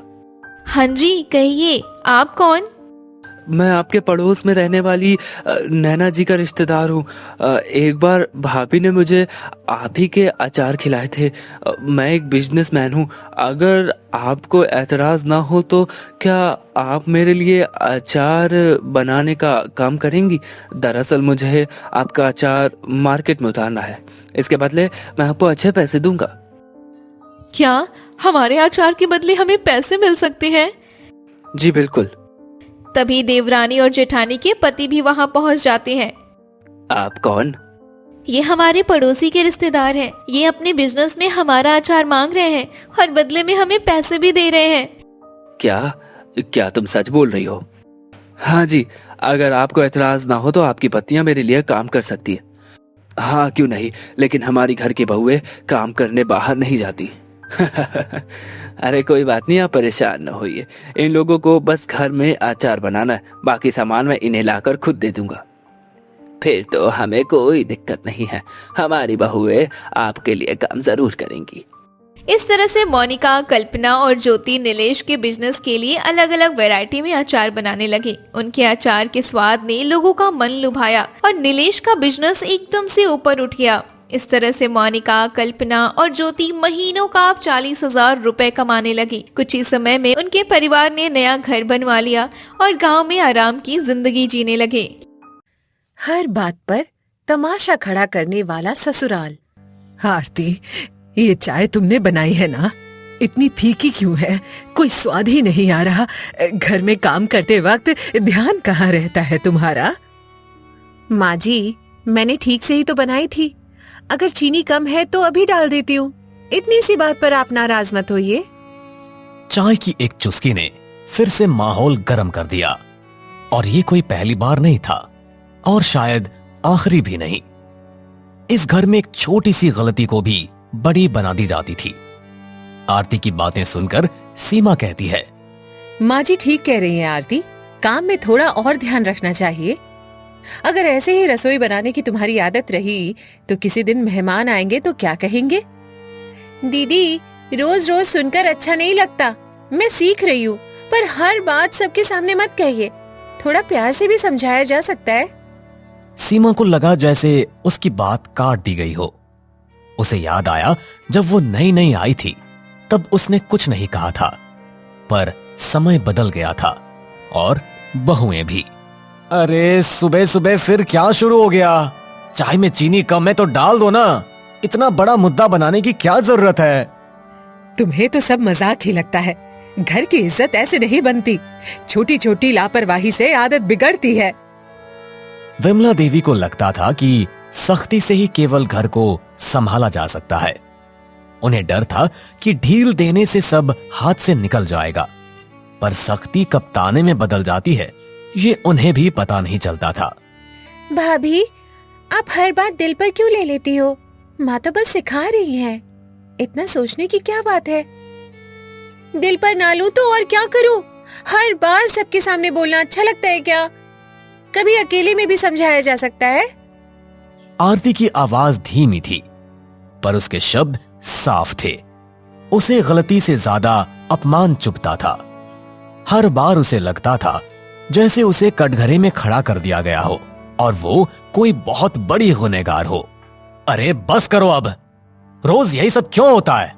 हाँ जी, कहिए, आप कौन? मैं आपके पड़ोस में रहने वाली नैना जी का रिश्तेदार हूँ। एक बार भाभी ने मुझे आप ही के अचार खिलाए थे। मैं एक बिजनेसमैन हूँ। अगर आपको एतराज ना हो तो क्या आप मेरे लिए अचार बनाने का काम करेंगी? दरअसल मुझे आपका अचार मार्केट में उतारना है। इसके बदले मैं आपको अच्छे पैसे दूंगा। क्या हमारे अचार के बदले हमें पैसे मिल सकते हैं? जी बिल्कुल। तभी देवरानी और जेठानी के पति भी वहाँ पहुँच जाते हैं। आप कौन? ये हमारे पड़ोसी के रिश्तेदार हैं। ये अपने बिजनेस में हमारा अचार मांग रहे हैं और बदले में हमें पैसे भी दे रहे हैं। क्या तुम सच बोल रही हो? हाँ जी, अगर आपको एतराज ना हो तो आपकी पत्नियां मेरे लिए काम कर सकती है। हाँ क्यों नहीं, लेकिन हमारी घर की बहुएं काम करने बाहर नहीं जाती। अरे कोई बात नहीं, आप परेशान न होइए। इन लोगों को बस घर में अचार बनाना है, बाकी सामान मैं इन्हें लाकर खुद दे दूंगा। फिर तो हमें कोई दिक्कत नहीं है, हमारी बहुएं आपके लिए काम जरूर करेंगी। इस तरह से मोनिका, कल्पना और ज्योति नीलेश के बिजनेस के लिए अलग अलग वैरायटी में अचार बनाने लगे। उनके अचार के स्वाद ने लोगों का मन लुभाया और नीलेश का बिजनेस एकदम से ऊपर उठ गया। इस तरह से मोनिका, कल्पना और ज्योति महीनों का 40,000 रुपए कमाने लगी। कुछ ही समय में उनके परिवार ने नया घर बनवा लिया और गांव में आराम की जिंदगी जीने लगे। हर बात पर तमाशा खड़ा करने वाला ससुराल। आरती, ये चाय तुमने बनाई है ना? इतनी फीकी क्यों है? कोई स्वाद ही नहीं आ रहा। घर में काम करते वक्त ध्यान कहाँ रहता है तुम्हारा? माँ जी, मैंने ठीक से ही तो बनाई थी। अगर चीनी कम है तो अभी डाल देती हूँ। इतनी सी बात पर आप नाराज मत होइए। चाय की एक चुस्की ने फिर से माहौल गर्म कर दिया। और ये कोई पहली बार नहीं था और शायद आखिरी भी नहीं। इस घर में एक छोटी सी गलती को भी बड़ी बना दी जाती थी। आरती की बातें सुनकर सीमा कहती है, माँ जी ठीक कह रही हैं आरती, काम में थोड़ा और ध्यान रखना चाहिए। अगर ऐसे ही रसोई बनाने की तुम्हारी आदत रही तो किसी दिन मेहमान आएंगे तो क्या कहेंगे? दीदी, रोज रोज सुनकर अच्छा नहीं लगता। मैं सीख रही हूँ, पर हर बात सबके सामने मत कहिए। थोड़ा प्यार से भी समझाया जा सकता है। सीमा को लगा जैसे उसकी बात काट दी गई हो। उसे याद आया जब वो नई नई आई थी तब उसने कुछ नहीं कहा था, पर समय बदल गया था और बहुएं भी। अरे सुबह सुबह फिर क्या शुरू हो गया? चाय में चीनी कम है तो डाल दो ना। इतना बड़ा मुद्दा बनाने की क्या जरूरत है? तुम्हें तो सब मजाक ही लगता है। घर की इज्जत ऐसे नहीं बनती। छोटी छोटी लापरवाही से आदत बिगड़ती है। विमला देवी को लगता था कि सख्ती से ही केवल घर को संभाला जा सकता है। उन्हें डर था कि ढील देने से सब हाथ से निकल जाएगा, पर सख्ती कब ताने में बदल जाती है ये उन्हें भी पता नहीं चलता था। भाभी, आप हर बात दिल पर क्यों ले लेती हो? माँ तो बस सिखा रही है। इतना सोचने की क्या बात है? दिल पर ना लूं तो और क्या करूं? हर बार सबके सामने बोलना अच्छा लगता है क्या? कभी अकेले में भी समझाया जा सकता है। आरती की आवाज धीमी थी, पर उसके शब्द साफ थे। उसे गलती से ज्यादा अपमान चुभता था। हर बार उसे लगता था जैसे उसे कटघरे में खड़ा कर दिया गया हो और वो कोई बहुत बड़ी गुनहगार हो। अरे बस करो अब, रोज यही सब क्यों होता है?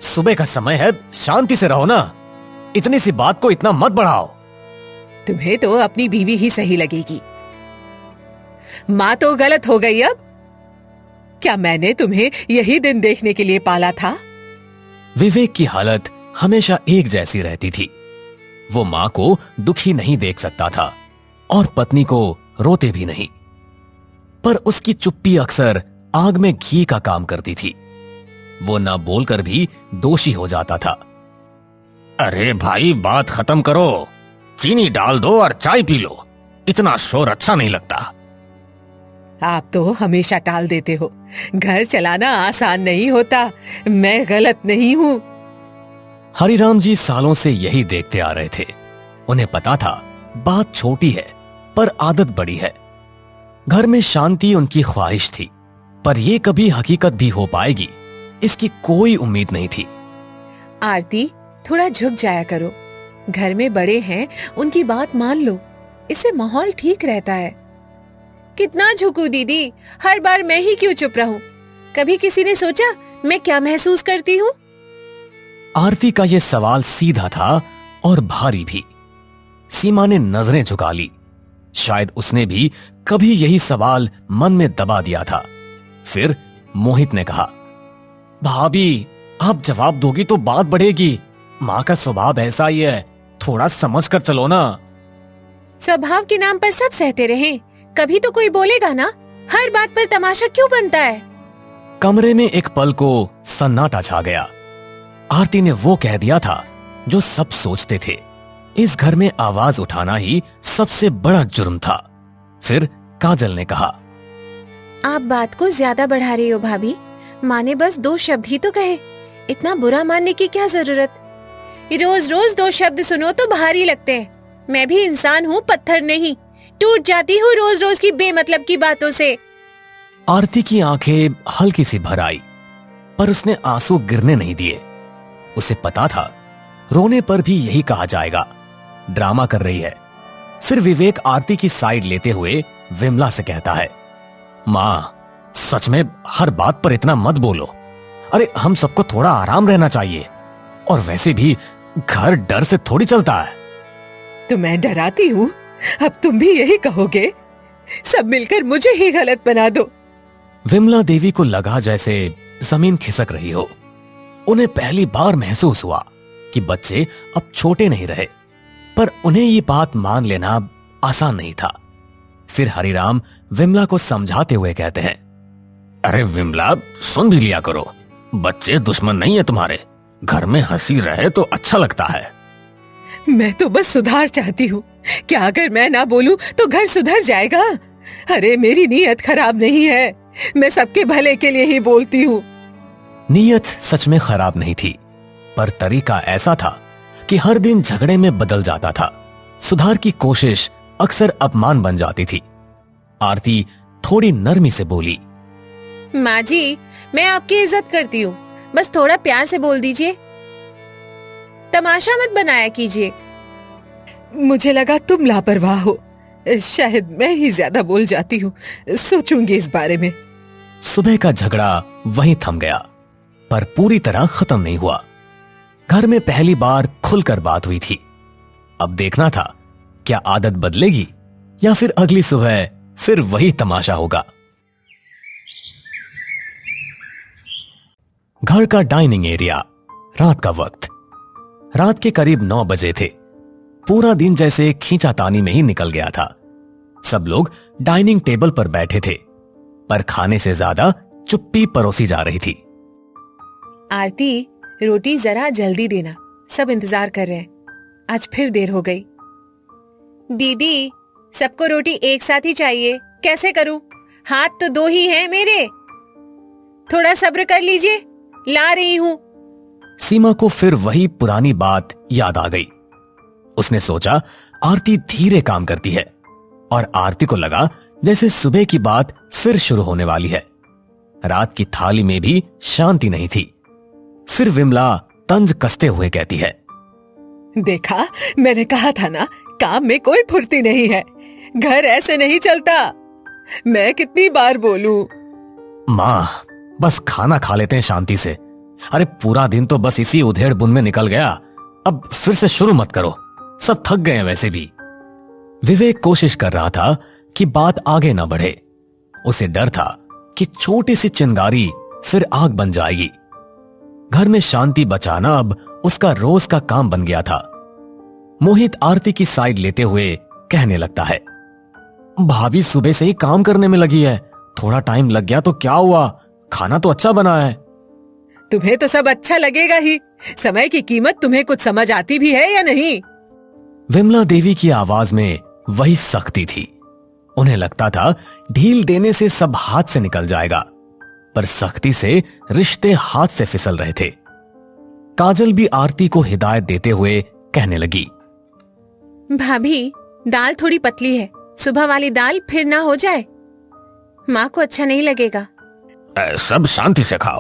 सुबह का समय है, शांति से रहो ना। इतनी सी बात को इतना मत बढ़ाओ। तुम्हें तो अपनी बीवी ही सही लगेगी। माँ तो गलत हो गई अब। क्या मैंने तुम्हें यही दिन देखने के लिए पाला था? विवेक की हालत हमेशा एक जैसी रहती थी। वो मां को दुखी नहीं देख सकता था और पत्नी को रोते भी नहीं, पर उसकी चुप्पी अक्सर आग में घी का काम करती थी। वो ना बोलकर भी दोषी हो जाता था। अरे भाई, बात खत्म करो, चीनी डाल दो और चाय पी लो। इतना शोर अच्छा नहीं लगता। आप तो हमेशा टाल देते हो। घर चलाना आसान नहीं होता। मैं गलत नहीं हूँ। हरिराम जी सालों से यही देखते आ रहे थे। उन्हें पता था बात छोटी है पर आदत बड़ी है। घर में शांति उनकी ख्वाहिश थी, पर यह कभी हकीकत भी हो पाएगी इसकी कोई उम्मीद नहीं थी। आरती, थोड़ा झुक जाया करो। घर में बड़े हैं, उनकी बात मान लो। इससे माहौल ठीक रहता है। कितना झुकूं दीदी, हर बार मैं ही क्यों चुप रहूं? कभी किसी ने सोचा मैं क्या महसूस करती हूँ? आरती का यह सवाल सीधा था और भारी भी। सीमा ने नजरें झुका ली। शायद उसने भी कभी यही सवाल मन में दबा दिया था। फिर मोहित ने कहा, भाभी, आप जवाब दोगी तो बात बढ़ेगी। माँ का स्वभाव ऐसा ही है, थोड़ा समझ कर चलो ना। स्वभाव के नाम पर सब सहते रहें, कभी तो कोई बोलेगा ना। हर बात पर तमाशा क्यों बनता है? कमरे में एक पल को सन्नाटा छा गया। आरती ने वो कह दिया था जो सब सोचते थे। इस घर में आवाज उठाना ही सबसे बड़ा जुर्म था। फिर काजल ने कहा, आप बात को ज्यादा बढ़ा रही हो भाभी। माँ ने बस 2 शब्द ही तो कहे, इतना बुरा मानने की क्या जरूरत? रोज रोज 2 शब्द सुनो तो भारी लगते हैं। मैं भी इंसान हूँ, पत्थर नहीं। टूट जाती हूँ रोज रोज की बेमतलब की बातों से। आरती की आंखें हल्की सी भर आई, पर उसने आंसू गिरने नहीं दिए। उसे पता था रोने पर भी यही कहा जाएगा, ड्रामा कर रही है। फिर विवेक आरती की साइड लेते हुए विमला से कहता है, माँ, सच में हर बात पर इतना मत बोलो। अरे हम सबको थोड़ा आराम रहना चाहिए। और वैसे भी घर डर से थोड़ी चलता है। तो मैं डराती हूँ? अब तुम भी यही कहोगे? सब मिलकर मुझे ही गलत बना दो। विमला देवी को लगा जैसे जमीन खिसक रही हो। उन्हें पहली बार महसूस हुआ कि बच्चे अब छोटे नहीं रहे, पर उन्हें ये बात मान लेना आसान नहीं था। फिर हरिराम विमला को समझाते हुए कहते हैं, अरे विमला, सुन भी लिया करो। बच्चे दुश्मन नहीं है तुम्हारे। घर में हंसी रहे तो अच्छा लगता है। मैं तो बस सुधार चाहती हूँ। क्या अगर मैं ना बोलूं तो घर सुधर जाएगा? अरे मेरी नीयत खराब नहीं है। मैं सबके भले के लिए ही बोलती हूँ। नीयत सच में खराब नहीं थी, पर तरीका ऐसा था कि हर दिन झगड़े में बदल जाता था। सुधार की कोशिश अक्सर अपमान बन जाती थी। आरती थोड़ी नरमी से बोली, माँ जी, मैं आपकी इज्जत करती हूँ, बस थोड़ा प्यार से बोल दीजिए। तमाशा मत बनाया कीजिए। मुझे लगा तुम लापरवाह हो। शायद मैं ही ज्यादा बोल जाती हूँ। सोचूंगी इस बारे में। सुबह का झगड़ा वहीं थम गया, पर पूरी तरह खत्म नहीं हुआ। घर में पहली बार खुलकर बात हुई थी। अब देखना था क्या आदत बदलेगी या फिर अगली सुबह फिर वही तमाशा होगा। घर का डाइनिंग एरिया, रात का वक्त। रात के करीब 9 बजे थे। पूरा दिन जैसे खींचातानी में ही निकल गया था। सब लोग डाइनिंग टेबल पर बैठे थे, पर खाने से ज्यादा चुप्पी परोसी जा रही थी। आरती, रोटी जरा जल्दी देना, सब इंतजार कर रहे हैं। आज फिर देर हो गई। दीदी, सबको रोटी एक साथ ही चाहिए, कैसे करूं? हाथ तो 2 ही हैं मेरे। थोड़ा सब्र कर लीजिए, ला रही हूं। सीमा को फिर वही पुरानी बात याद आ गई। उसने सोचा आरती धीरे काम करती है, और आरती को लगा जैसे सुबह की बात फिर शुरू होने वाली है। रात की थाली में भी शांति नहीं थी। फिर विमला तंज कसते हुए कहती है, देखा, मैंने कहा था ना, काम में कोई फुर्ती नहीं है। घर ऐसे नहीं चलता। मैं कितनी बार बोलूं? माँ, बस खाना खा लेते हैं शांति से। अरे पूरा दिन तो बस इसी उधेड़ बुन में निकल गया। अब फिर से शुरू मत करो, सब थक गए हैं वैसे भी। विवेक कोशिश कर रहा था कि बात आगे ना बढ़े। उसे डर था कि छोटी सी चिंगारी फिर आग बन जाएगी। घर में शांति बचाना अब उसका रोज का काम बन गया था। मोहित आरती की साइड लेते हुए कहने लगता है, भाभी सुबह से ही काम करने में लगी है, थोड़ा टाइम लग गया तो क्या हुआ, खाना तो अच्छा बना है। तुम्हें तो सब अच्छा लगेगा ही। समय की कीमत तुम्हें कुछ समझ आती भी है या नहीं? विमला देवी की आवाज में वही सख्ती थी। उन्हें लगता था ढील देने से सब हाथ से निकल जाएगा, पर सख्ती से रिश्ते हाथ से फिसल रहे थे। काजल भी आरती को हिदायत देते हुए कहने लगी, भाभी, दाल थोड़ी पतली है, सुबह वाली दाल फिर ना हो जाए, माँ को अच्छा नहीं लगेगा। सब शांति से खाओ।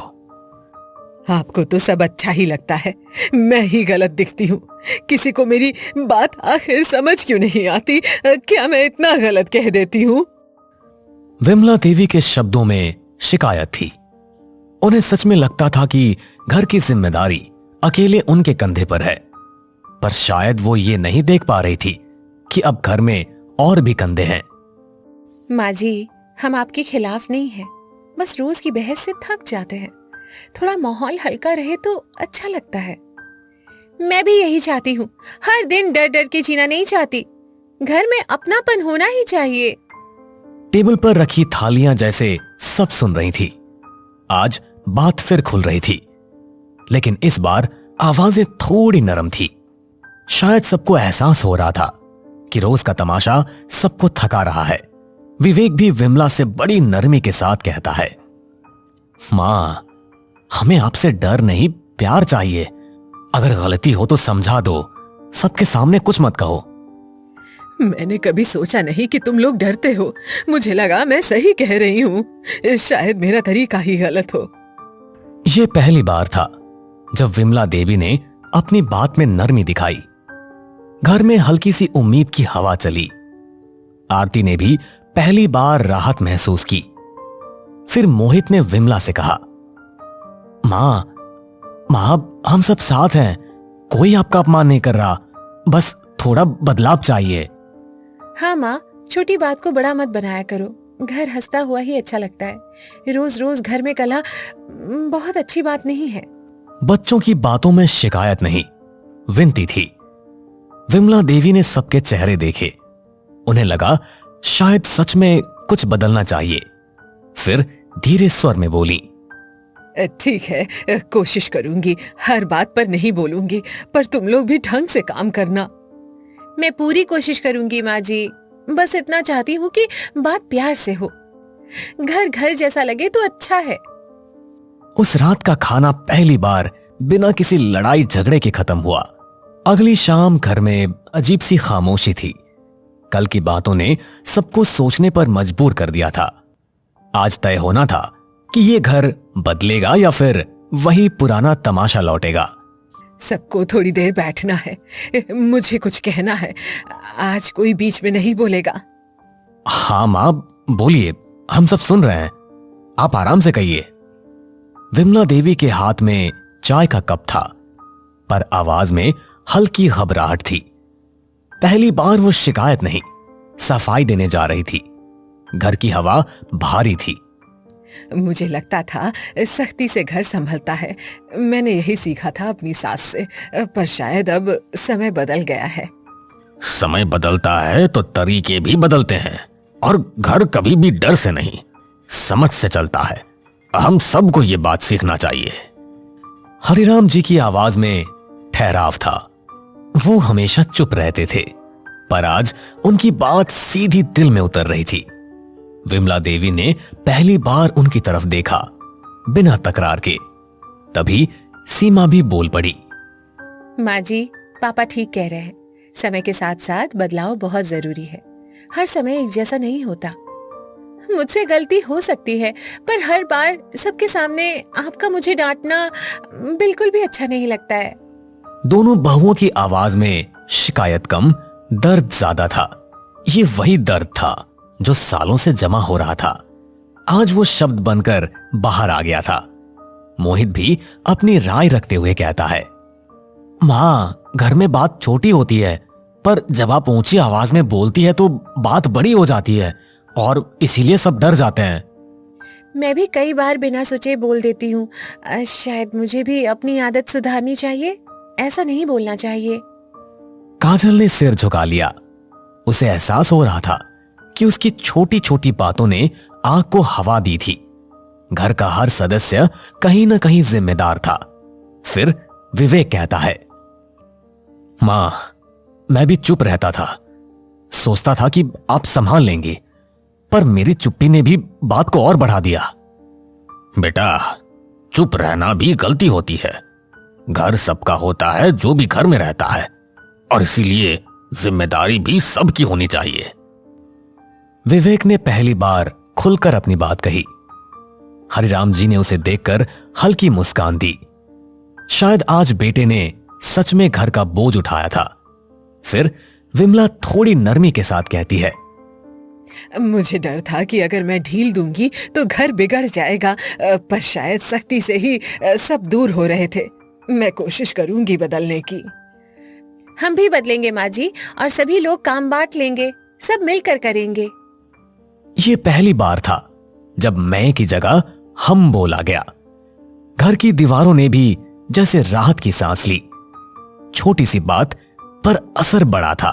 आपको तो सब अच्छा ही लगता है, मैं ही गलत दिखती हूँ। किसी को मेरी बात आखिर समझ क्यों नहीं आती? क्या मैं इतना गलत कह देती हूँ? विमला देवी के शब्दों में शिकायत थी। उन्हें सच में लगता था कि घर की जिम्मेदारी अकेले उनके कंधे पर है, पर शायद वो ये नहीं देख पा रही थी कि अब घर में और भी कंधे हैं। माँ जी, हम आपके खिलाफ नहीं हैं, बस रोज की बहस से थक जाते हैं। थोड़ा माहौल हल्का रहे तो अच्छा लगता है। मैं भी यही चाहती हूँ, हर दिन डर डर के जीना नहीं चाहती। घर में अपनापन होना ही चाहिए। टेबल पर रखी थालियां जैसे सब सुन रही थी। आज बात फिर खुल रही थी, लेकिन इस बार आवाजें थोड़ी नरम थी। शायद सबको एहसास हो रहा था कि रोज का तमाशा सबको थका रहा है। विवेक भी विमला से बड़ी नरमी के साथ कहता है, मां, हमें आपसे डर नहीं, प्यार चाहिए। अगर गलती हो तो समझा दो, सबके सामने कुछ मत कहो। मैंने कभी सोचा नहीं कि तुम लोग डरते हो। मुझे लगा मैं सही कह रही हूँ। शायद मेरा तरीका ही गलत हो। यह पहली बार था जब विमला देवी ने अपनी बात में नरमी दिखाई। घर में हल्की सी उम्मीद की हवा चली। आरती ने भी पहली बार राहत महसूस की। फिर मोहित ने विमला से कहा, मां, हम सब साथ हैं, कोई आपका अपमान नहीं कर रहा, बस थोड़ा बदलाव चाहिए। हाँ माँ, छोटी बात को बड़ा मत बनाया करो। घर हंसता हुआ ही अच्छा लगता है। रोज रोज घर में कलह बहुत अच्छी बात नहीं है। बच्चों की बातों में शिकायत नहीं, विनती थी। विमला देवी ने सबके चेहरे देखे। उन्हें लगा शायद सच में कुछ बदलना चाहिए। फिर धीरे स्वर में बोली, ठीक है, कोशिश करूंगी। हर बात पर नहीं बोलूंगी, पर तुम लोग भी ढंग से काम करना। मैं पूरी कोशिश करूंगी माँ जी। बस इतना चाहती हूँ कि बात प्यार से हो, घर घर जैसा लगे तो अच्छा है। उस रात का खाना पहली बार बिना किसी लड़ाई झगड़े के खत्म हुआ। अगली शाम घर में अजीब सी खामोशी थी। कल की बातों ने सबको सोचने पर मजबूर कर दिया था। आज तय होना था कि ये घर बदलेगा या फिर वही पुराना तमाशा लौटेगा। सबको थोड़ी देर बैठना है, मुझे कुछ कहना है। आज कोई बीच में नहीं बोलेगा। हाँ मां, बोलिए, हम सब सुन रहे हैं, आप आराम से कहिए। विमला देवी के हाथ में चाय का कप था, पर आवाज में हल्की घबराहट थी। पहली बार वो शिकायत नहीं, सफाई देने जा रही थी। घर की हवा भारी थी। मुझे लगता था सख्ती से घर संभलता है। मैंने यही सीखा था अपनी सास से, पर शायद अब समय बदल गया है। समय बदलता है तो तरीके भी बदलते हैं, और घर कभी भी डर से नहीं, समझ से चलता है। हम सबको ये बात सीखना चाहिए। हरिराम जी की आवाज में ठहराव था। वो हमेशा चुप रहते थे, पर आज उनकी बात सीधी दिल में उतर रही थी। विमला देवी ने पहली बार उनकी तरफ देखा, बिना तकरार के। तभी सीमा भी बोल पड़ी, माँ जी, पापा ठीक कह रहे हैं। समय के साथ साथ बदलाव बहुत जरूरी है। हर समय एक जैसा नहीं होता। मुझसे गलती हो सकती है, पर हर बार सबके सामने आपका मुझे डांटना बिल्कुल भी अच्छा नहीं लगता है। दोनों बहुओं की आवाज में शिकायत कम, दर्द ज्यादा था। ये वही दर्द था जो सालों से जमा हो रहा था। आज वो शब्द बनकर बाहर आ गया था। मोहित भी अपनी राय रखते हुए कहता है, मां, घर में बात छोटी होती है, पर जब आप ऊंची आवाज में बोलती है तो बात बड़ी हो जाती है, और इसीलिए सब डर जाते हैं। मैं भी कई बार बिना सोचे बोल देती हूँ। शायद मुझे भी अपनी आदत सुधारनी चाहिए। ऐसा नहीं बोलना चाहिए। काजल ने सिर झुका लिया। उसे एहसास हो रहा था कि उसकी छोटी छोटी बातों ने आग को हवा दी थी। घर का हर सदस्य कहीं ना कहीं जिम्मेदार था। फिर विवेक कहता है, मां, मैं भी चुप रहता था, सोचता था कि आप संभाल लेंगे, पर मेरी चुप्पी ने भी बात को और बढ़ा दिया। बेटा, चुप रहना भी गलती होती है। घर सबका होता है जो भी घर में रहता है, और इसीलिए जिम्मेदारी भी सबकी होनी चाहिए। विवेक ने पहली बार खुलकर अपनी बात कही। हरिराम जी ने उसे देखकर हल्की मुस्कान दी। शायद आज बेटे ने सच में घर का बोझ उठाया था। फिर विमला थोड़ी नरमी के साथ कहती है, मुझे डर था कि अगर मैं ढील दूंगी तो घर बिगड़ जाएगा, पर शायद सख्ती से ही सब दूर हो रहे थे। मैं कोशिश करूंगी बदलने की। हम भी बदलेंगे माँ जी, और सभी लोग काम बांट लेंगे, सब मिलकर करेंगे। ये पहली बार था जब मैं की जगह हम बोला गया। घर की दीवारों ने भी जैसे राहत की सांस ली। छोटी सी बात पर असर बड़ा था।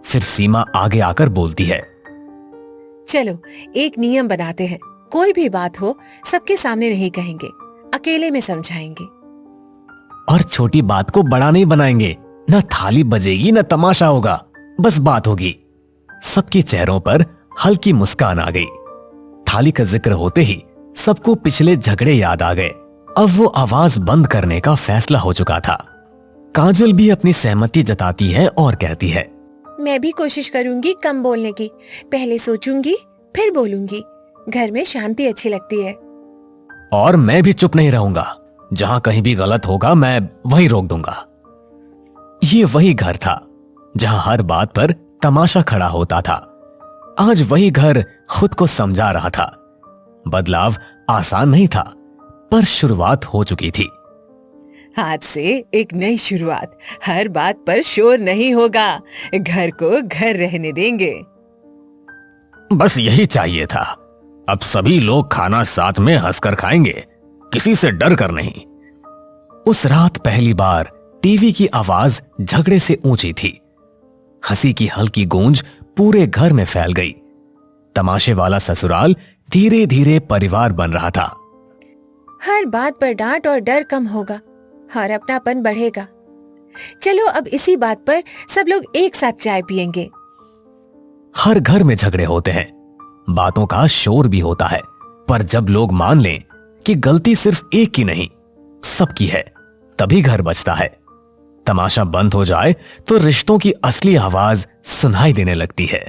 फिर सीमा आगे आकर बोलती है, चलो एक नियम बनाते हैं, कोई भी बात हो सबके सामने नहीं कहेंगे, अकेले में समझाएंगे। और छोटी बात को बड़ा नहीं बनाएंगे, न थाली बजेगी न तमाशा होगा, बस बात होगी। सबके चेहरों पर हल्की मुस्कान आ गई। थाली का जिक्र होते ही सबको पिछले झगड़े याद आ गए। अब वो आवाज बंद करने का फैसला हो चुका था। काजल भी अपनी सहमति जताती है और कहती है, मैं भी कोशिश करूंगी कम बोलने की, पहले सोचूंगी फिर बोलूंगी, घर में शांति अच्छी लगती है। और मैं भी चुप नहीं रहूंगा, जहां कहीं भी गलत होगा मैं वही रोक दूंगा। ये वही घर था जहां हर बात पर तमाशा खड़ा होता था। आज वही घर खुद को समझा रहा था। बदलाव आसान नहीं था, पर शुरुआत हो चुकी थी। आज से एक नई शुरुआत। हर बात पर शोर नहीं होगा, घर को घर रहने देंगे। बस यही चाहिए था। अब सभी लोग खाना साथ में हंसकर खाएंगे, किसी से डर कर नहीं। उस रात पहली बार टीवी की आवाज झगड़े से ऊंची थी। हंसी की हल्की गूंज पूरे घर में फैल गई। तमाशे वाला ससुराल धीरे धीरे परिवार बन रहा था। हर बात पर डांट और डर कम होगा और अपनापन बढ़ेगा। चलो अब इसी बात पर सब लोग एक साथ चाय पियेंगे। हर घर में झगड़े होते हैं, बातों का शोर भी होता है, पर जब लोग मान लें कि गलती सिर्फ एक की नहीं सबकी है, तभी घर बचता है। तमाशा बंद हो जाए तो रिश्तों की असली आवाज सुनाई देने लगती है।